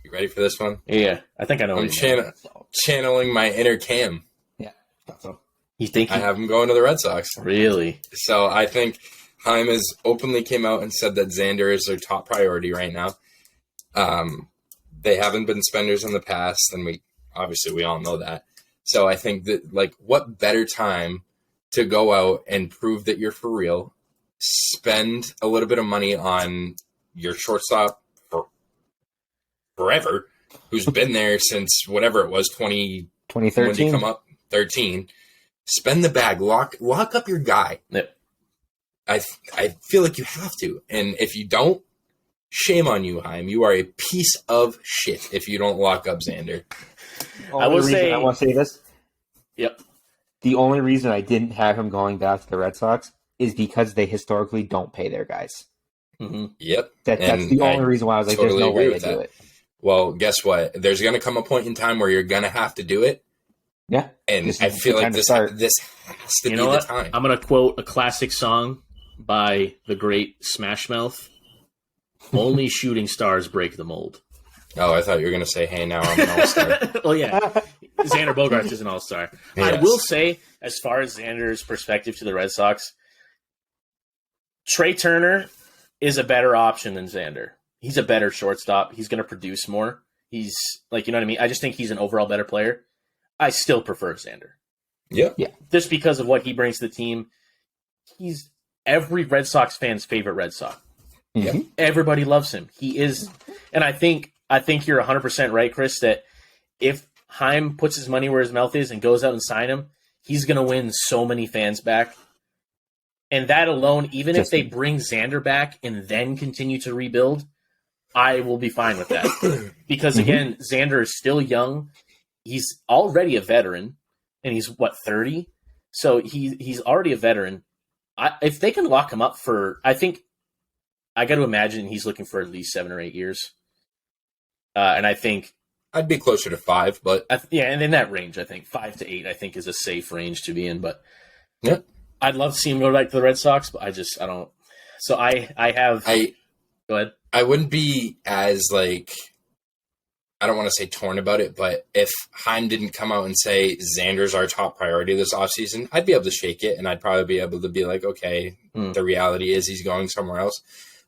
You ready for this one?
Yeah, I think I know.
I'm channeling my inner Cam.
Yeah, thought so.
You think
I have him going to the Red Sox?
Really?
So I think Chaim has openly came out and said that Xander is their top priority right now. They haven't been spenders in the past, and we all know that. So I think that, like, what better time to go out and prove that you're for real, spend a little bit of money on your shortstop for forever, who's been there since whatever it was,
2013.
When did he come up? 13. Spend the bag. Lock up your guy.
Yep.
I feel like you have to. And if you don't, shame on you, Chaim. You are a piece of shit if you don't lock up Xander.
I want to say this.
Yep.
The only reason I didn't have him going back to the Red Sox is because they historically don't pay their guys.
Mm-hmm.
Yep.
That's the only reason why I was like, there's no way to do it.
Well, guess what? There's going to come a point in time where you're going to have to do it.
Yeah.
And I feel like this has to be the time.
I'm going to quote a classic song by the great Smash Mouth. Only shooting stars break the mold.
Oh, I thought you were going to say, hey, now I'm an all-star.
Well, yeah. Xander Bogaerts is an all-star. Yes. I will say, as far as Xander's perspective to the Red Sox, Trey Turner is a better option than Xander. He's a better shortstop. He's going to produce more. He's, like, you know what I mean? I just think he's an overall better player. I still prefer Xander.
Yeah.
Just because of what he brings to the team. He's every Red Sox fan's favorite Red Sox.
Mm-hmm.
Everybody loves him. He is, and I think you're 100% right, Chris, that if Chaim puts his money where his mouth is and goes out and sign him, he's going to win so many fans back. And that alone, even if they bring Xander back and then continue to rebuild, I will be fine with that. Because, again, Xander is still young. He's already a veteran, and he's, 30? So he's already a veteran. If they can lock him up for, I think, I got to imagine he's looking for at least 7 or 8 years. And I think
I'd be closer to 5, but
and in that range, I think 5 to 8, I think is a safe range to be in. But
yeah,
I'd love to see him go back to the Red Sox, but I don't. So go ahead.
I wouldn't be as I don't want to say torn about it, but if Chaim didn't come out and say Xander's our top priority this offseason, I'd be able to shake it, and I'd probably be able to be like, okay, the reality is he's going somewhere else.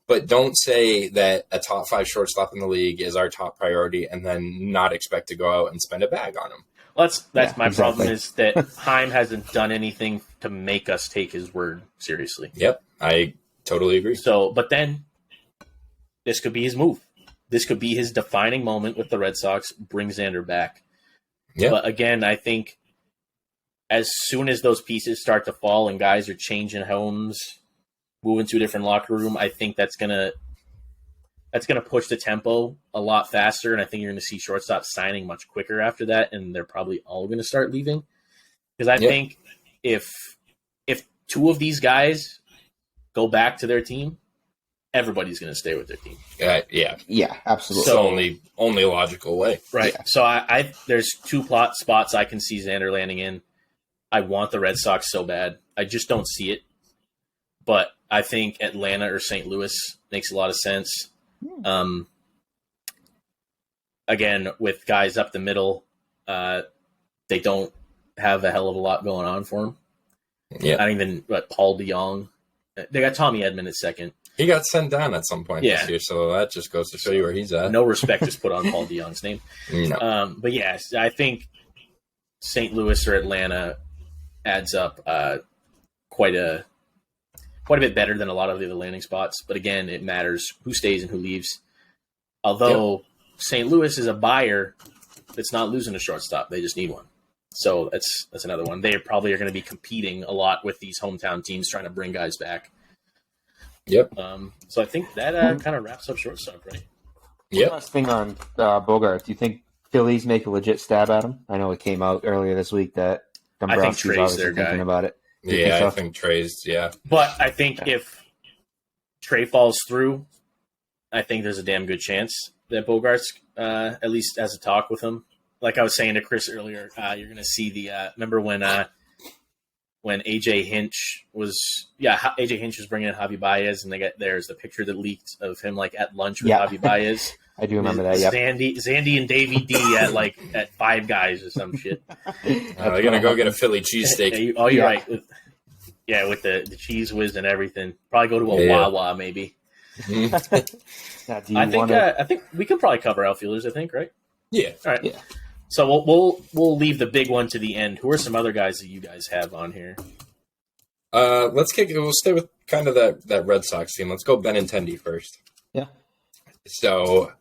But don't say that a top 5 shortstop in the league is our top priority and then not expect to go out and spend a bag on him.
Well, that's my problem is that Chaim hasn't done anything to make us take his word seriously.
Yep, I totally agree.
So, but then this could be his move. this could be his defining moment with the Red Sox, bring Xander back.
Yeah.
But again, I think as soon as those pieces start to fall and guys are changing homes, moving to a different locker room, I think that's gonna push the tempo a lot faster, and I think you're gonna see shortstop signing much quicker after that, and they're probably all gonna start leaving. Because I think if two of these guys go back to their team, everybody's gonna stay with their team.
Yeah, absolutely.
So only logical way.
Right.
Yeah.
So I there's two plot spots I can see Xander landing in. I want the Red Sox so bad. I just don't see it. But I think Atlanta or St. Louis makes a lot of sense. Again, with guys up the middle, they don't have a hell of a lot going on for them.
Yeah.
Not even Paul DeYoung. They got Tommy Edman at second.
He got sent down at some point this year, so that just goes to show you where he's at.
No respect is put on Paul DeYoung's name.
No.
But yes, I think St. Louis or Atlanta adds up quite a bit better than a lot of the other landing spots. But again, it matters who stays and who leaves. Although St. Louis is a buyer that's not losing a shortstop. They just need one. So that's another one. They probably are going to be competing a lot with these hometown teams trying to bring guys back.
Yep.
So I think that kind of wraps up shortstop, right?
Yep.
One last thing on Bogart. Do you think Phillies make a legit stab at him? I know it came out earlier this week that Dombrowski's
Trey's
obviously
their guy.
thinking about it.
I think Trey's,
But I think if Trey falls through, I think there's a damn good chance that Bogarts at least has a talk with him. Like I was saying to Chris earlier, you're going to see the remember when AJ Hinch was bringing in Javi Baez, and there's the picture that leaked of him like at lunch with Javi Baez.
I do remember that. Yep.
Zandy and Davey D at Five Guys or some shit.
they're gonna go get a Philly cheesesteak.
You're right. With the cheese whiz and everything. Probably go to a Wawa maybe. I think we can probably cover outfielders. I think, right?
Yeah.
All right.
Yeah.
So we'll leave the big one to the end. Who are some other guys that you guys have on here?
We'll stay with kind of that Red Sox team. Let's go Benintendi first.
Yeah.
So,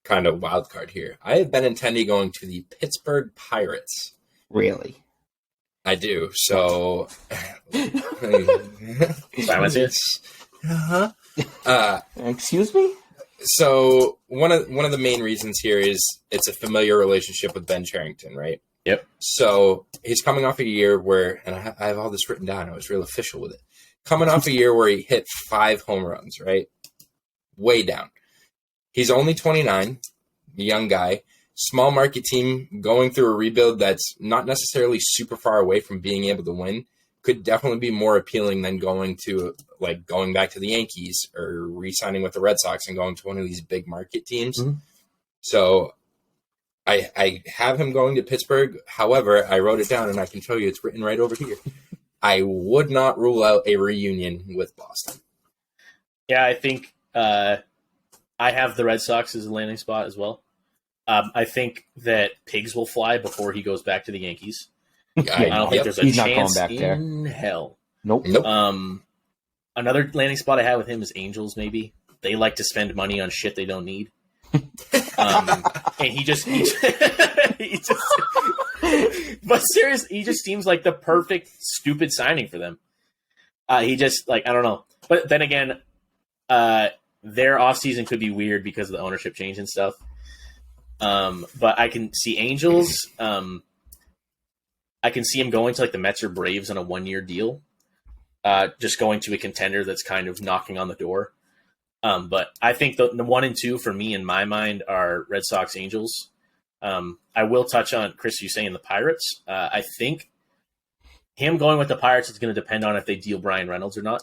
kind of wild card here. I have Benintendi going to the Pittsburgh Pirates.
Really?
I do. So,
Silence here.
Excuse me?
So one of the main reasons here is it's a familiar relationship with Ben Cherington, right?
Yep.
So he's coming off a year where, and I have all this written down. I was real official with it. Coming off a year where he hit 5 home runs, right? Way down. He's only 29, a young guy, small market team going through a rebuild that's not necessarily super far away from being able to win. Could definitely be more appealing than going back to the Yankees or re-signing with the Red Sox and going to one of these big market teams. Mm-hmm. So I have him going to Pittsburgh. However, I wrote it down and I can show you it's written right over here. I would not rule out a reunion with Boston.
Yeah, I think I have the Red Sox as a landing spot as well. I think that pigs will fly before he goes back to the Yankees. I don't think there's a chance in hell.
Nope.
Another landing spot I have with him is Angels, maybe. They like to spend money on shit they don't need. And he just but seriously, he just seems like the perfect stupid signing for them. He just I don't know. But then again, their offseason could be weird because of the ownership change and stuff. But I can see Angels. I can see him going to the Mets or Braves on a 1-year deal. Just going to a contender that's kind of knocking on the door. But I think the 1 and 2 for me in my mind are Red Sox, Angels. I will touch on Chris, you saying the Pirates. I think him going with the Pirates is going to depend on if they deal Brian Reynolds or not.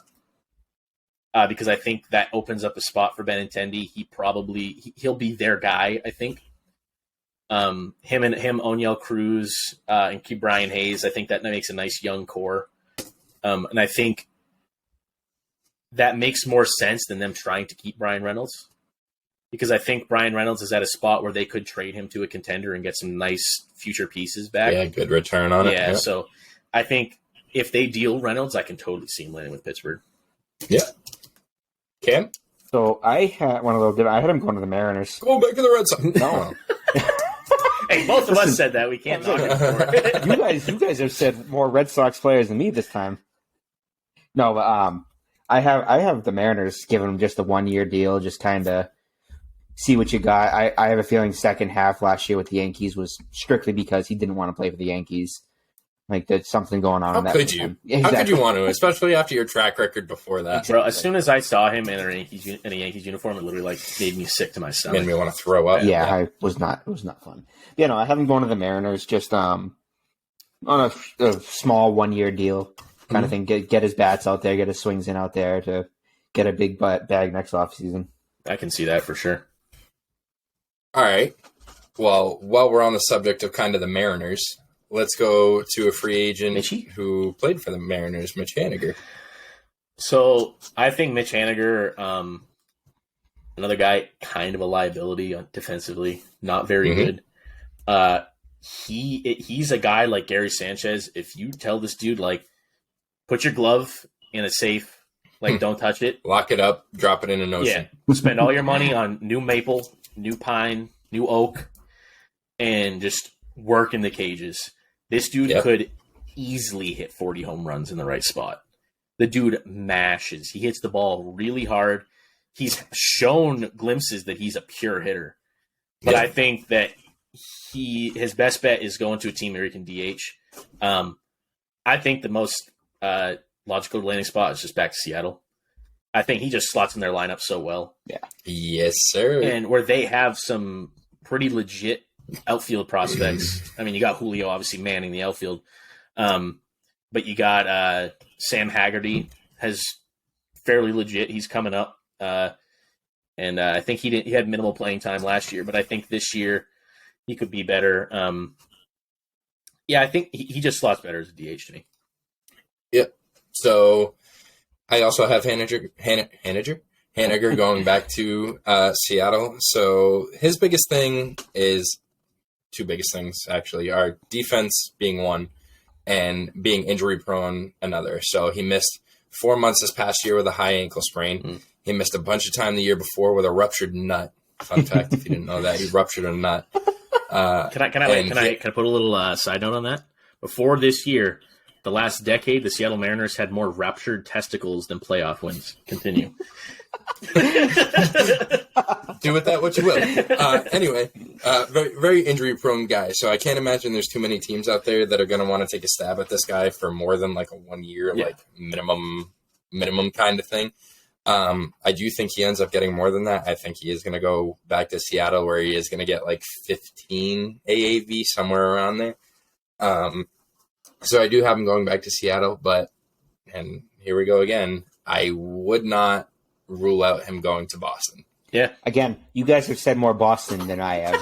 Because I think that opens up a spot for Benintendi. He'll be their guy, I think. Him, Oniel Cruz, and keep Brian Hayes. I think that makes a nice young core. And I think that makes more sense than them trying to keep Brian Reynolds. Because I think Brian Reynolds is at a spot where they could trade him to a contender and get some nice future pieces back.
Yeah, good return on it.
Yeah, so I think if they deal Reynolds, I can totally see him landing with Pittsburgh.
Yeah. Cam?
So I had one of those. I had him going to the Mariners.
Go back to the Red Sox.
No.
Hey, both of us said that. We can't knock it for it.
You guys have said more Red Sox players than me this time. No, but I have the Mariners giving him just a 1-year deal, just kind of see what you got. I have a feeling second half last year with the Yankees was strictly because he didn't want to play for the Yankees. Like there's something going on.
How could you? Exactly. How could you want to, especially after your track record before that?
Bro, as soon as I saw him in a Yankees uniform, it literally made me sick to my stomach.
Made me want to throw up.
Yeah, it was not fun. I have him going to the Mariners just on a small 1-year deal kind of thing. Get his bats out there, get his swings in out there to get a big bag next offseason.
I can see that for sure.
All right. Well, while we're on the subject of kind of the Mariners, let's go to a free agent who played for the Mariners, Mitch Haniger. So
I think Mitch Haniger, another guy, kind of a liability defensively, not very good. He's a guy like Gary Sanchez. If you tell this dude, like, put your glove in a safe, like, don't touch it.
Lock it up, drop it in an ocean.
Yeah. Spend all your money on new maple, new pine, new oak, and just work in the cages. This dude could easily hit 40 home runs in the right spot. The dude mashes. He hits the ball really hard. He's shown glimpses that he's a pure hitter. But I think that his best bet is going to a team where he can DH. I think the most logical landing spot is just back to Seattle. I think he just slots in their lineup so well.
Yeah. Yes, sir.
And where they have some pretty legit outfield prospects. I mean, you got Julio obviously manning the outfield, but you got Sam Haggerty has fairly legit. He's coming up, and I think he had minimal playing time last year, but I think this year he could be better. I think he just slots better as a DH to me.
Yep. So I also have Haniger going back to Seattle. So his biggest thing is two biggest things, actually, are defense being one and being injury prone another. So he missed 4 months this past year with a high ankle sprain. He missed a bunch of time the year before with a ruptured nut. Fun fact, if you didn't know that, he ruptured a nut.
Can I put a little side note on that? Before this year, the last decade, the Seattle Mariners had more ruptured testicles than playoff wins. Continue.
Do with that what you will. Anyway, very, very injury-prone guy. So I can't imagine there's too many teams out there that are going to want to take a stab at this guy for more than like a 1 year, like minimum kind of thing. I do think he ends up getting more than that. I think he is going to go back to Seattle where he is going to get like 15 AAV, somewhere around there. So I do have him going back to Seattle, and here we go again, I would not rule out him going to Boston.
Yeah.
Again, you guys have said more Boston than I have.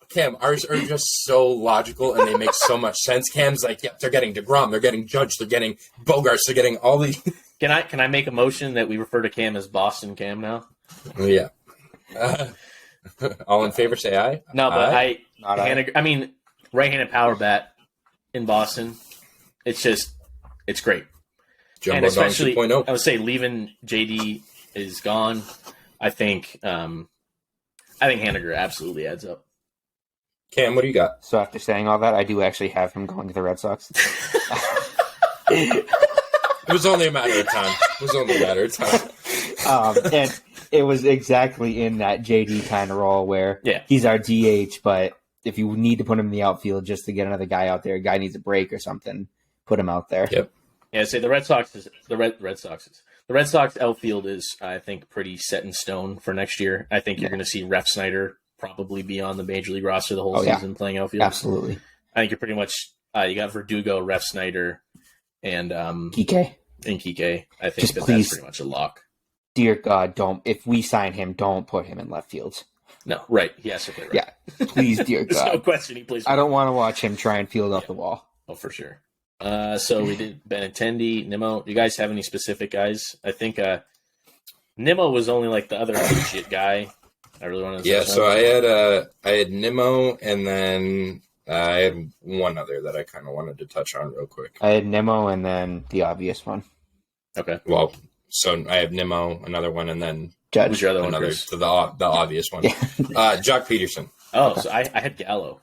Cam, ours are just so logical and they make so much sense. Cam's like, they're getting DeGrom, they're getting Judge, they're getting Bogarts, they're getting all these.
Can I make a motion that we refer to Cam as Boston Cam now?
Yeah. All in favor, say aye.
No, but I mean, right-handed power bat in Boston. It's great.
Jumbo
and especially,
2.0.
I would say leaving JD is gone. I think Haniger absolutely adds up.
Cam, what do you got?
So after saying all that, I do actually have him going to the Red Sox.
It was only a matter of time.
And it was exactly in that JD kind of role where he's our DH, but if you need to put him in the outfield just to get another guy out there, a guy needs a break or something, put him out there.
Yep.
Yeah, say the Red Sox outfield is, I think, pretty set in stone for next year. I think you're going to see Ref Snyder probably be on the major league roster the whole season playing outfield.
Absolutely.
I think you're pretty much you got Verdugo, Ref Snyder, and
Kike.
I think that's pretty much a lock.
Dear God, if we sign him, don't put him in left field.
No, right. He has to play right.
Yeah, please, dear God.
There's no question he plays right.
I don't want to watch him try and field off the wall.
Oh, for sure. So we did Benintendi, Nimmo. Do you guys have any specific guys? I think Nimmo was only like the other legit guy. I really wanted to.
Yeah, so I had Nimmo, and then I had one other that I kind of wanted to touch on real quick.
I had Nimmo, and then the obvious one.
Okay.
Well, So I have Nimmo, another one, and then
Judge.
Who's your other one,
another
Chris?
the obvious one. Jock Peterson.
Oh, so I had Gallo.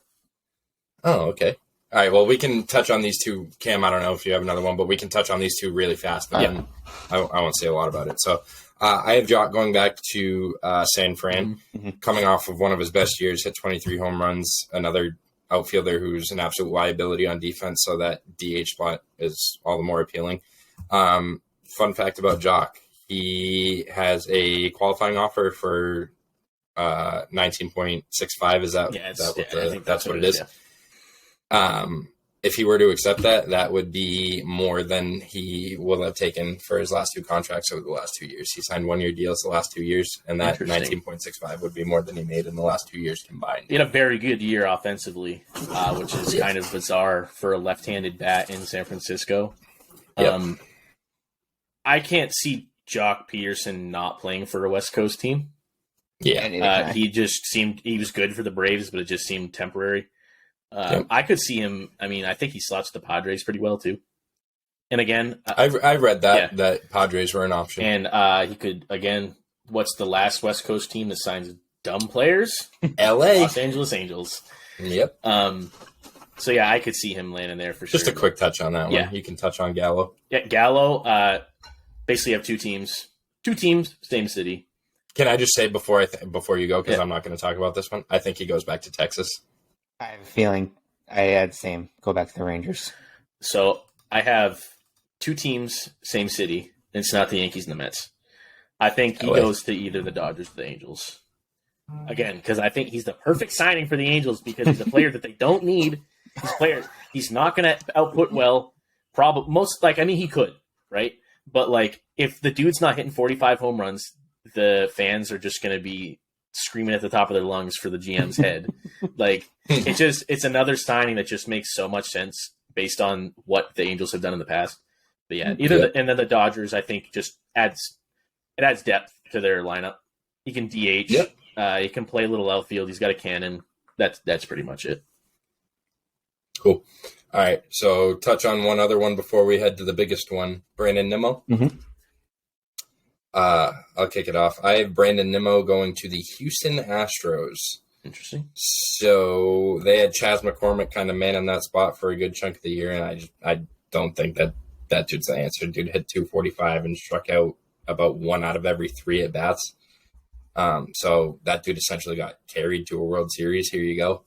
Oh, okay. All right. Well, we can touch on these two. Cam, I don't know if you have another one, but we can touch on these two really fast. And then I won't say a lot about it. So I have Jock going back to San Fran, coming off of one of his best years, hit 23 home runs. Another outfielder who's an absolute liability on defense, so that DH spot is all the more appealing. Fun fact about Jock: he has a qualifying offer for 19.65. Is that?
Yeah,
I think that's what it is.
Yeah.
If he were to accept that, that would be more than he will have taken for his last two contracts over the last 2 years. He signed 1-year deals the last 2 years, and that 19.65 would be more than he made in the last 2 years combined.
He had a very good year offensively, which is kind of bizarre for a left-handed bat in San Francisco.
Yep.
I can't see Jock Peterson not playing for a West Coast team.
Yeah.
He was good for the Braves, but it just seemed temporary.
Yep.
I could see him. I mean, I think he slots the Padres pretty well too. And again,
I read that Padres were an option.
And he could, again, what's the last West Coast team that signs dumb players?
LA.
Los Angeles Angels.
Yep.
So yeah, I could see him landing there for sure.
Just a quick touch on that one.
Yeah.
You can touch on Gallo.
Yeah, Gallo. Basically have two teams, same city.
Can I just say before you go, because
Yeah.
I'm not going to talk about this one, I think he goes back to Texas.
I have a feeling I had the same. Go back to the Rangers.
So I have two teams, same city. It's not the Yankees and the Mets. I think he goes to either the Dodgers or the Angels. Again, because I think he's the perfect signing for the Angels because he's a player that they don't need. He's not going to output well. He could, right? But if the dude's not hitting 45 home runs, the fans are just going to be screaming at the top of their lungs for the GM's head. It's another signing that just makes so much sense based on what the Angels have done in the past. But yeah, and then the Dodgers, I think, just adds depth to their lineup. He can DH.
Yep.
He can play a little outfield. He's got a cannon. That's pretty much it.
Cool. All right. So touch on one other one before we head to the biggest one. Brandon Nimmo.
Mm-hmm.
I'll kick it off. I have Brandon Nimmo going to the Houston Astros.
Interesting.
So they had Chas McCormick kind of manning that spot for a good chunk of the year, and I don't think that dude's the answer. Dude hit 245 and struck out about 1 out of every 3 at bats. So that dude essentially got carried to a World Series. Here you go.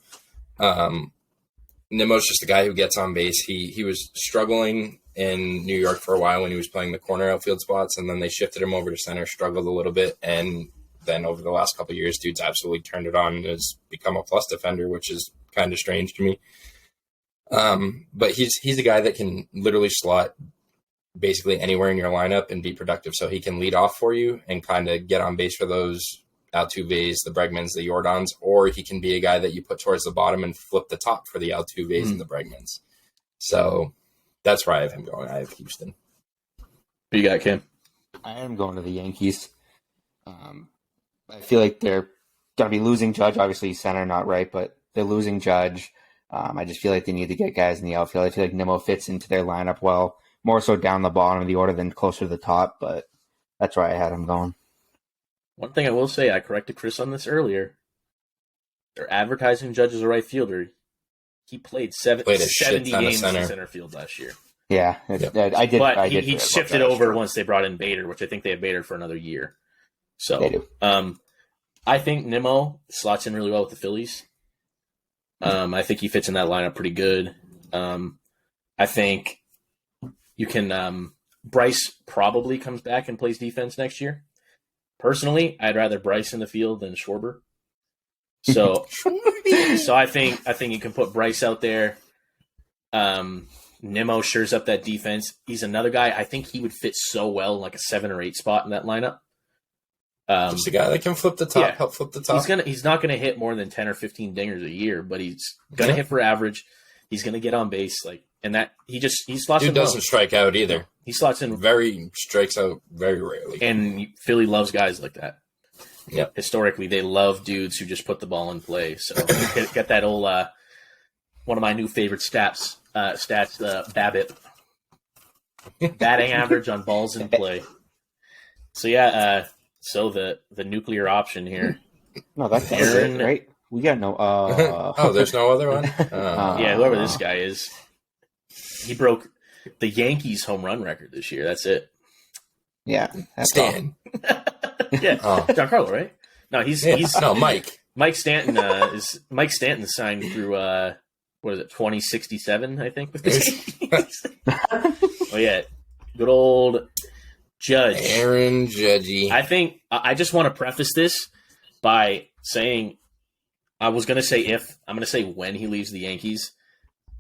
Nimmo's just a guy who gets on base. He was struggling in New York for a while when he was playing the corner outfield spots, and then they shifted him over to center, struggled a little bit, and then over the last couple of years, dude's absolutely turned it on and has become a plus defender, which is kind of strange to me. But he's a guy that can literally slot basically anywhere in your lineup and be productive. So he can lead off for you and kind of get on base for those Altuves, the Bregmans, the Jordans, or he can be a guy that you put towards the bottom and flip the top for the Altuves and the Bregmans. So that's where I have him going. I have Houston.
Who you got, Kim?
I am going to the Yankees. I feel like they're going to be losing Judge. Obviously, center not right, but they're losing Judge. I just feel like they need to get guys in the outfield. I feel like Nimmo fits into their lineup well, more so down the bottom of the order than closer to the top, but that's where I had him going.
One thing I will say, I corrected Chris on this earlier. They're advertising Judge as a right fielder. He played 70 games in center field last year.
Yeah, I did.
But he shifted over once they brought in Bader, which I think they have Bader for another year. So
they do.
I think Nimmo slots in really well with the Phillies. I think he fits in that lineup pretty good. I think you can. Bryce probably comes back and plays defense next year. Personally, I'd rather Bryce in the field than Schwarber. So I think you can put Bryce out there. Nimmo shores up that defense. He's another guy. I think he would fit so well in like a 7 or 8 spot in that lineup.
Just a guy that can flip the top, help flip the top.
He's not gonna hit more than 10 or 15 dingers a year, but he's gonna hit for average. He's gonna get on base, and that he slots in.
He doesn't strike out either.
He slots in
strikes out very rarely.
And Philly loves guys like that.
Yep.
Historically, they love dudes who just put the ball in play. So get that old one of my new favorite stats, BABIP. Batting average on balls in play. So yeah, so the nuclear option here.
No, that's
Aaron,
it, right? We got no.
Oh, there's no other one.
Yeah, whoever this guy is, he broke the Yankees home run record this year. That's it.
Yeah, that's
Stan.
Yeah, Giancarlo, right? No, he's
no Mike.
Mike Stanton Mike Stanton signed through what is it, 2067, I think, with the Yankees. Oh yeah, good old Judge.
Aaron Judgy.
I think I just want to preface this by saying I was going to say if, I'm going to say when he leaves the Yankees.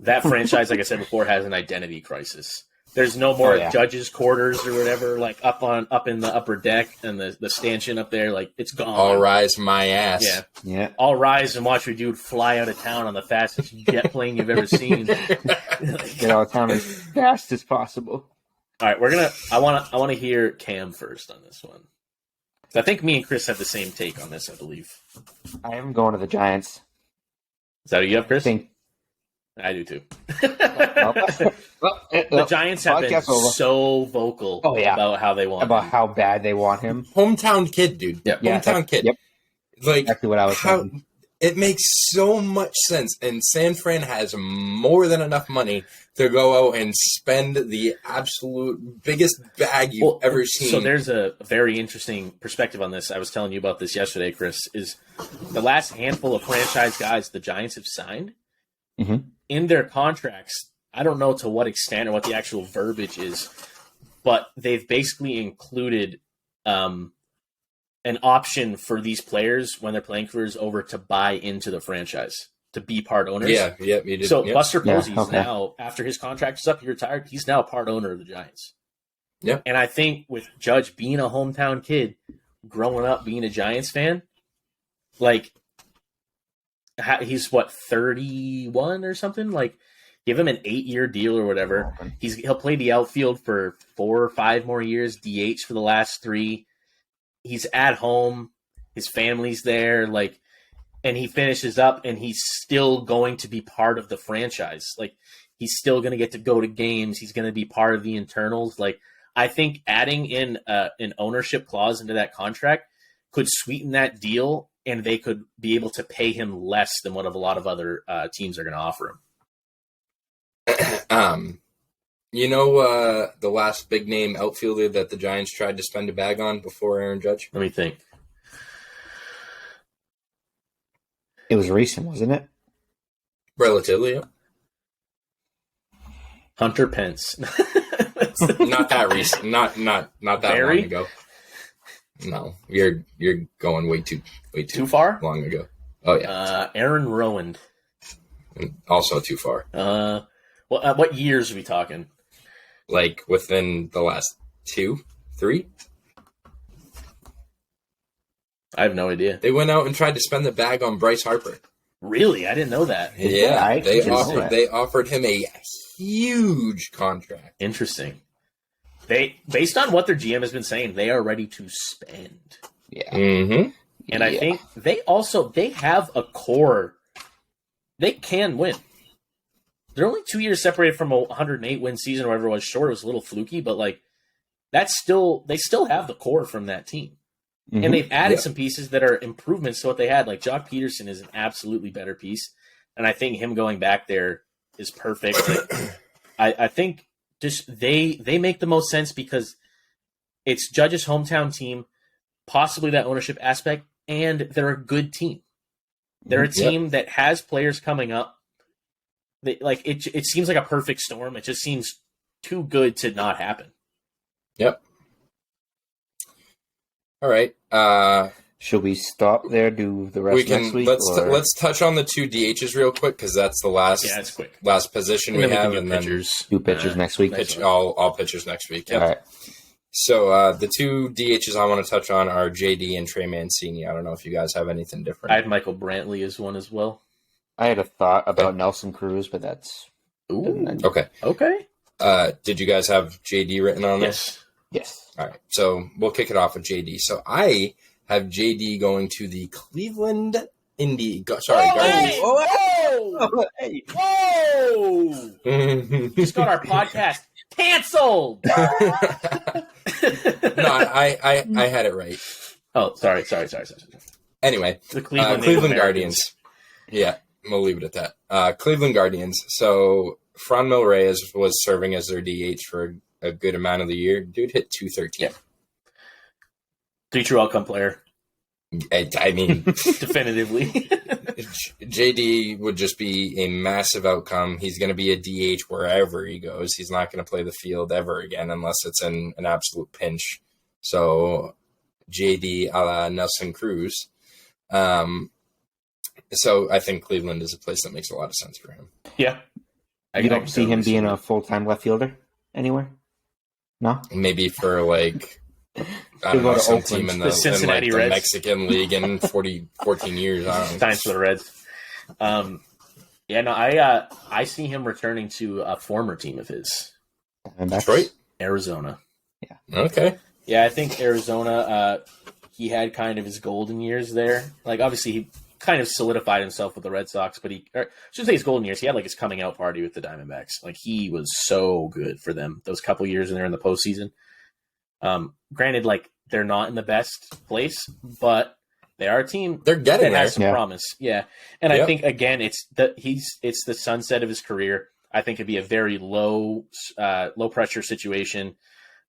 That franchise, like I said before, has an identity crisis. There's no more Judge's quarters or whatever, like up in the upper deck and the stanchion up there. Like, it's gone.
All rise my ass.
Yeah. I'll rise and watch your dude fly out of town on the fastest jet plane you've ever seen.
Get out of town as fast as possible.
All right, I want to hear Cam first on this one. I think me and Chris have the same take on this, I believe.
I am going to the Giants.
Is that what you have, Chris? I do too. The Giants have been so vocal about how they want him.
How bad they want him.
Hometown kid, dude.
Yep.
Hometown kid.
Yep.
Like,
exactly what I was saying.
It makes so much sense, and San Fran has more than enough money to go out and spend the absolute biggest bag you've ever seen.
So there's a very interesting perspective on this. I was telling you about this yesterday, Chris, is the last handful of franchise guys the Giants have signed in their contracts. I don't know to what extent or what the actual verbiage is, but they've basically included an option for these players when they're playing careers over to buy into the franchise, to be part owners.
Yeah, you did.
So Buster Posey's now, after his contract is up, he retired, he's now a part owner of the Giants.
Yeah.
And I think with Judge being a hometown kid, growing up being a Giants fan, like, he's 31 or something? Like, give him an 8-year deal or whatever. He'll play the outfield for 4 or 5 more years, DH for the last 3. He's at home, his family's there, like, and he finishes up, and he's still going to be part of the franchise. Like, he's still going to get to go to games. He's going to be part of the internals. Like, I think adding in an ownership clause into that contract could sweeten that deal, and they could be able to pay him less than what a lot of other teams are going to offer him.
You know the last big name outfielder that the Giants tried to spend a bag on before Aaron Judge?
Let me think.
It was recent, wasn't it?
Relatively, yeah.
Hunter Pence.
Not that recent. Not that long ago. No, you're going way too
far.
Long ago. Oh yeah.
Aaron Rowand.
Also too far.
Well, what years are we talking?
Like within the last 2, 3?
I have no idea.
They went out and tried to spend the bag on Bryce Harper.
Really? I didn't know that.
Yeah, they offered him a huge contract.
Interesting. Based on what their GM has been saying, they are ready to spend.
Yeah.
Mm-hmm.
And I think they have a core. They can win. They're only 2 years separated from a 108-win season or whatever it was. Sure, it was a little fluky, but like they still have the core from that team. Mm-hmm. And they've added some pieces that are improvements to what they had. Like Jock Peterson is an absolutely better piece. And I think him going back there is perfect. I think just they make the most sense because it's Judge's hometown team, possibly that ownership aspect, and they're a good team. They're a team that has players coming up. It seems like a perfect storm. It just seems too good to not happen.
Yep. All right.
Should we stop there? Do the rest next week?
Let's touch on the 2 DHs real quick because that's the last.
Yeah, it's quick.
Last position we have, and then
do pitchers next week.
All pitchers next week. Yep. All right. So the 2 DHs I want to touch on are JD and Trey Mancini. I don't know if you guys have anything different.
I had Michael Brantley as one as well.
I had a thought about Nelson Cruz, but that's
okay.
Okay.
Did you guys have JD written on this?
Yes.
All right. So we'll kick it off with JD. So I have JD going to the Cleveland Guardians.
Whoa! Just got our podcast canceled.
No, I had it right.
Oh, sorry.
Anyway,
The
Cleveland Guardians. Yeah, we'll leave it at that. Cleveland Guardians. So Franmil Reyes was serving as their DH for a good amount of the year. Dude hit 213.
Yeah. 3 true outcome player.
I mean,
definitively.
JD would just be a massive outcome. He's going to be a DH wherever he goes. He's not going to play the field ever again unless it's in an absolute pinch. So JD a la Nelson Cruz. So I think Cleveland is a place that makes a lot of sense for him.
Yeah.
You don't see him being a full-time left fielder anywhere? No?
Maybe for like, I don't know, some team in the
Cincinnati
the
Reds.
Mexican League in 14 years. I don't know.
Times for the Reds. I see him returning to a former team of his.
Detroit?
Arizona.
Yeah.
Okay.
Yeah, I think Arizona, he had kind of his golden years there. Like, obviously, he kind of solidified himself with the Red Sox, but I shouldn't say his golden years. He had, like, his coming out party with the Diamondbacks. Like, he was so good for them those couple years, and they're in the postseason. Granted, like, they're not in the best place, but they are a team
They're getting
that
there.
has some promise. Yeah. And I think, again, it's the sunset of his career. I think it'd be a very low pressure situation.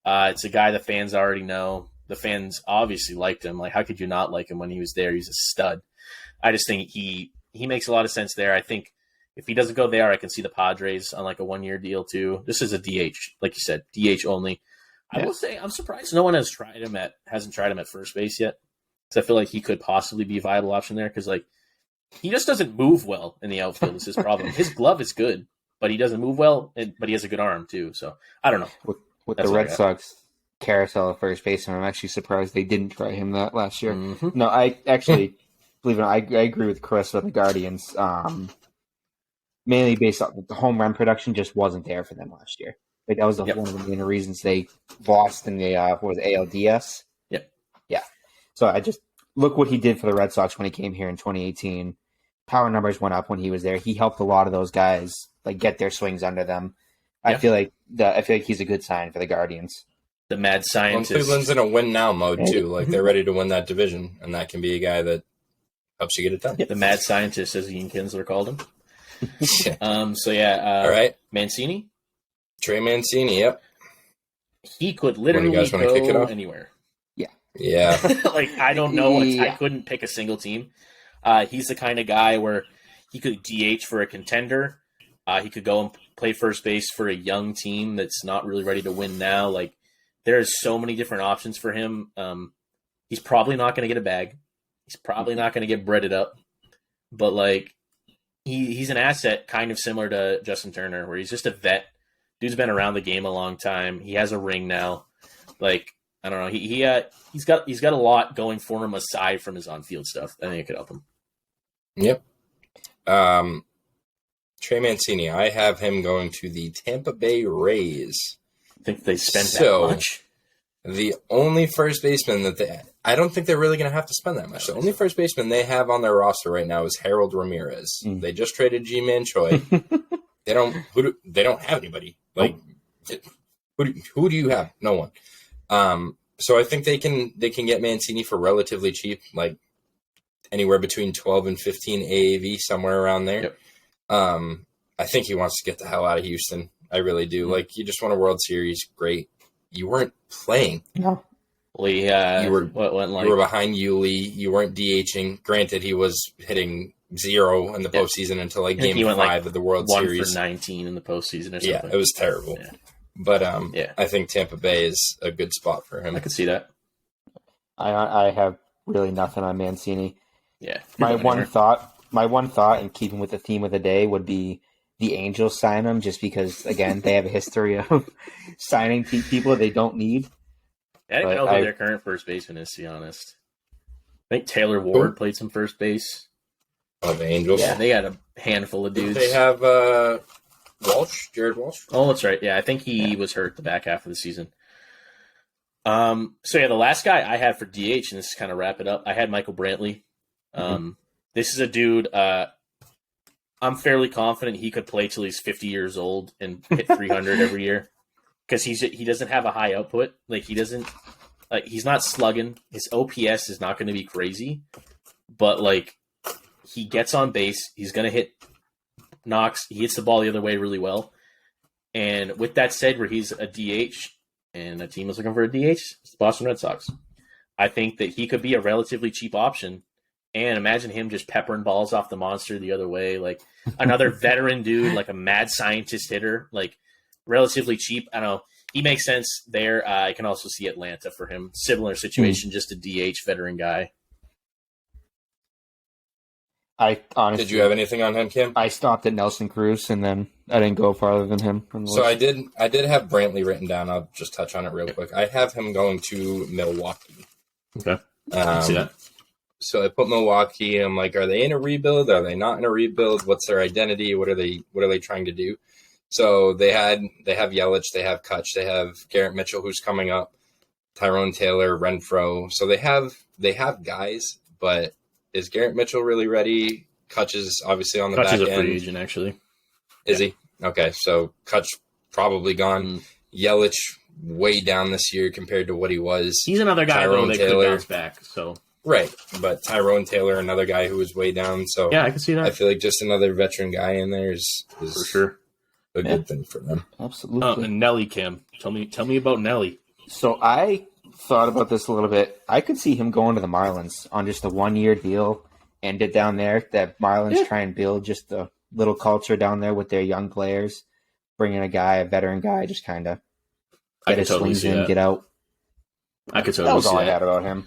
It's a guy the fans already know. The fans obviously liked him. Like, how could you not like him when he was there? He's a stud. I just think he makes a lot of sense there. I think if he doesn't go there, I can see the Padres on like a 1-year deal too. This is a DH, like you said, DH only. I will say I'm surprised no one hasn't tried him at first base yet, because I feel like he could possibly be a viable option there. Because like he just doesn't move well in the outfield. Is his problem. His glove is good, but he doesn't move well, but he has a good arm too. So I don't know.
With the Red Sox carousel at first base, and I'm actually surprised they didn't try him that last year.
Mm-hmm.
No, I actually believe it. I agree with Chris with the Guardians. Mainly based on the home run production just wasn't there for them last year. Like that was one of the main reasons they lost in the ALDS.
Yep.
Yeah. So I just look what he did for the Red Sox when he came here in 2018. Power numbers went up when he was there. He helped a lot of those guys like get their swings under them. I feel like he's a good sign for the Guardians.
The mad scientist.
Well, Cleveland's in a win now mode too. Like they're ready to win that division, and that can be a guy that helps you get it done.
The mad scientist, as Ian Kinsler called him.
All right,
Mancini.
Trey Mancini. Yep.
He could literally go anywhere.
Yeah.
Like I don't know. I couldn't pick a single team. He's the kind of guy where he could DH for a contender. He could go and play first base for a young team that's not really ready to win now. Like there's so many different options for him. He's probably not going to get a bag. He's probably not going to get breaded up. But like he's an asset, kind of similar to Justin Turner, where he's just a vet. Dude's been around the game a long time. He has a ring now. Like I don't know. He's got a lot going for him aside from his on-field stuff. I think it could help him.
Yep. Trey Mancini. I have him going to the Tampa Bay Rays.
I think they spent that much.
The only first baseman I don't think they're really going to have to spend that much. The only first baseman they have on their roster right now is Harold Ramirez. They just traded G-Man Choi. They don't have anybody. Like, who do you have? No one. So I think they can get Mancini for relatively cheap, like anywhere between 12 and 15 AAV, somewhere around there.
Yep.
I think he wants to get the hell out of Houston. I really do. Mm-hmm. Like, you just won a World Series, great. You weren't playing.
No.
Well,
you were behind Yuli. You weren't DHing. Granted, he was hitting 0 in the postseason until like game 5 of the World Series.
1 for 19 in the postseason or something.
Yeah, it was terrible. Yeah. But I think Tampa Bay is a good spot for him.
I could see that.
I have really nothing on Mancini.
Yeah.
My one thought, in keeping with the theme of the day, would be the Angels sign him, just because again they have a history of signing people they don't need.
I don't know who their current first baseman is, to be honest. I think Taylor Ward played some first base.
Oh, the Angels?
Yeah, they got a handful of dudes.
They have Jared Walsh.
Oh, that's right. Yeah, I think he was hurt the back half of the season. So the last guy I had for DH, and this is kind of wrap it up, I had Michael Brantley. This is a dude, I'm fairly confident he could play till he's 50 years old and hit 300 every year. because he doesn't have a high output. Like he's not slugging. His OPS is not going to be crazy, but like he gets on base. He's going to hit knocks. He hits the ball the other way really well. And with that said, where he's a DH and a team is looking for a DH, it's the Boston Red Sox. I think that he could be a relatively cheap option. And imagine him just peppering balls off the monster the other way, like another veteran dude, like a mad scientist hitter, like relatively cheap. I don't know. He makes sense there. I can also see Atlanta for him. Similar situation, just a DH veteran guy.
I honestly,
Did you have anything on him, Kim?
I stopped at Nelson Cruz, and then I didn't go farther than him.
So I did have Brantley written down. I'll just touch on it real quick. I have him going to Milwaukee.
Okay. I can see that.
So I put Milwaukee, and I'm like, are they in a rebuild? Are they not in a rebuild? What's their identity? What are they trying to do? So they have Yelich, they have Kutch, they have Garrett Mitchell, who's coming up, Tyrone Taylor, Renfroe. So they have guys, but is Garrett Mitchell really ready? Kutch is obviously on the back end.
Kutch is a free agent, actually.
Is he? Okay, so Kutch probably gone. Yelich way down this year compared to what he was.
He's another guy
Tyrone
that
Taylor
could bounce back. So
right, but Tyrone Taylor, another guy who was way down. So
yeah, I can see that.
I feel like just another veteran guy in there is
for sure
a good thing for them.
Absolutely.
And Nelly, Kim, tell me about Nelly.
So I thought about this a little bit. I could see him going to the Marlins on just a 1-year deal, end it down there. That Marlins try and build just a little culture down there with their young players, bringing a veteran guy, just kind of get his swings in, get out.
I could totally see that.
That was all I had about him.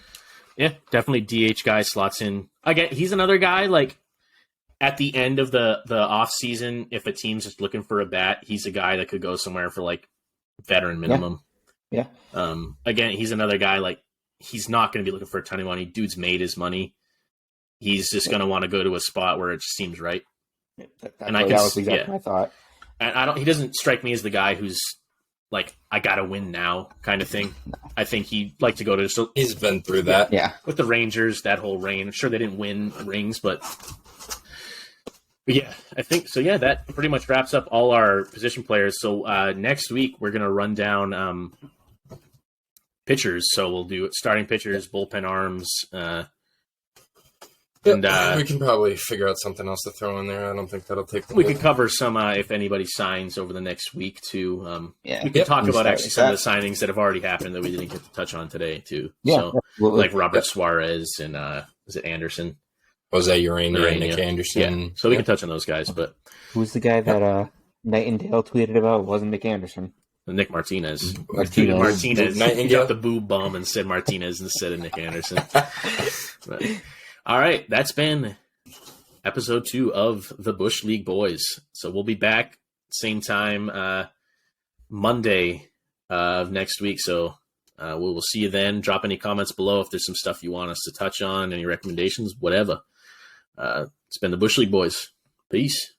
Yeah, definitely DH guy slots in. He's another guy like at the end of the off season, if a team's just looking for a bat, he's a guy that could go somewhere for like veteran minimum.
Yeah.
Again, he's another guy like he's not going to be looking for a ton of money. Dude's made his money. He's just going to want to go to a spot where it just seems right.
That was exactly my thought.
And he doesn't strike me as the guy who's like, I gotta win now kind of thing. I think he'd like to go to.
He's been through that.
Yeah.
With the Rangers, that whole reign. I'm sure they didn't win rings, but yeah, I think so. Yeah, that pretty much wraps up all our position players. So next week we're gonna run down pitchers. So we'll do starting pitchers, bullpen arms. And
we can probably figure out something else to throw in there. I don't think that'll take.
We could cover some if anybody signs over the next week too.
Yeah,
we could talk about actually some of the signings that have already happened that we didn't get to touch on today too.
Yeah,
so, like Robert Suarez and is it Anderson?
Jose Urania, Nick Anderson.
Yeah. So we can touch on those guys. But
who's the guy that Nightingale tweeted about? It wasn't Nick Anderson.
Nick Martinez.
Martinez.
He got the boob bum and said Martinez instead of Nick Anderson. But, all right, that's been episode 2 of the Bush League Boys. So we'll be back same time Monday of next week. So we will see you then. Drop any comments below if there's some stuff you want us to touch on, any recommendations, whatever. It's been the Bush League Boys. Peace.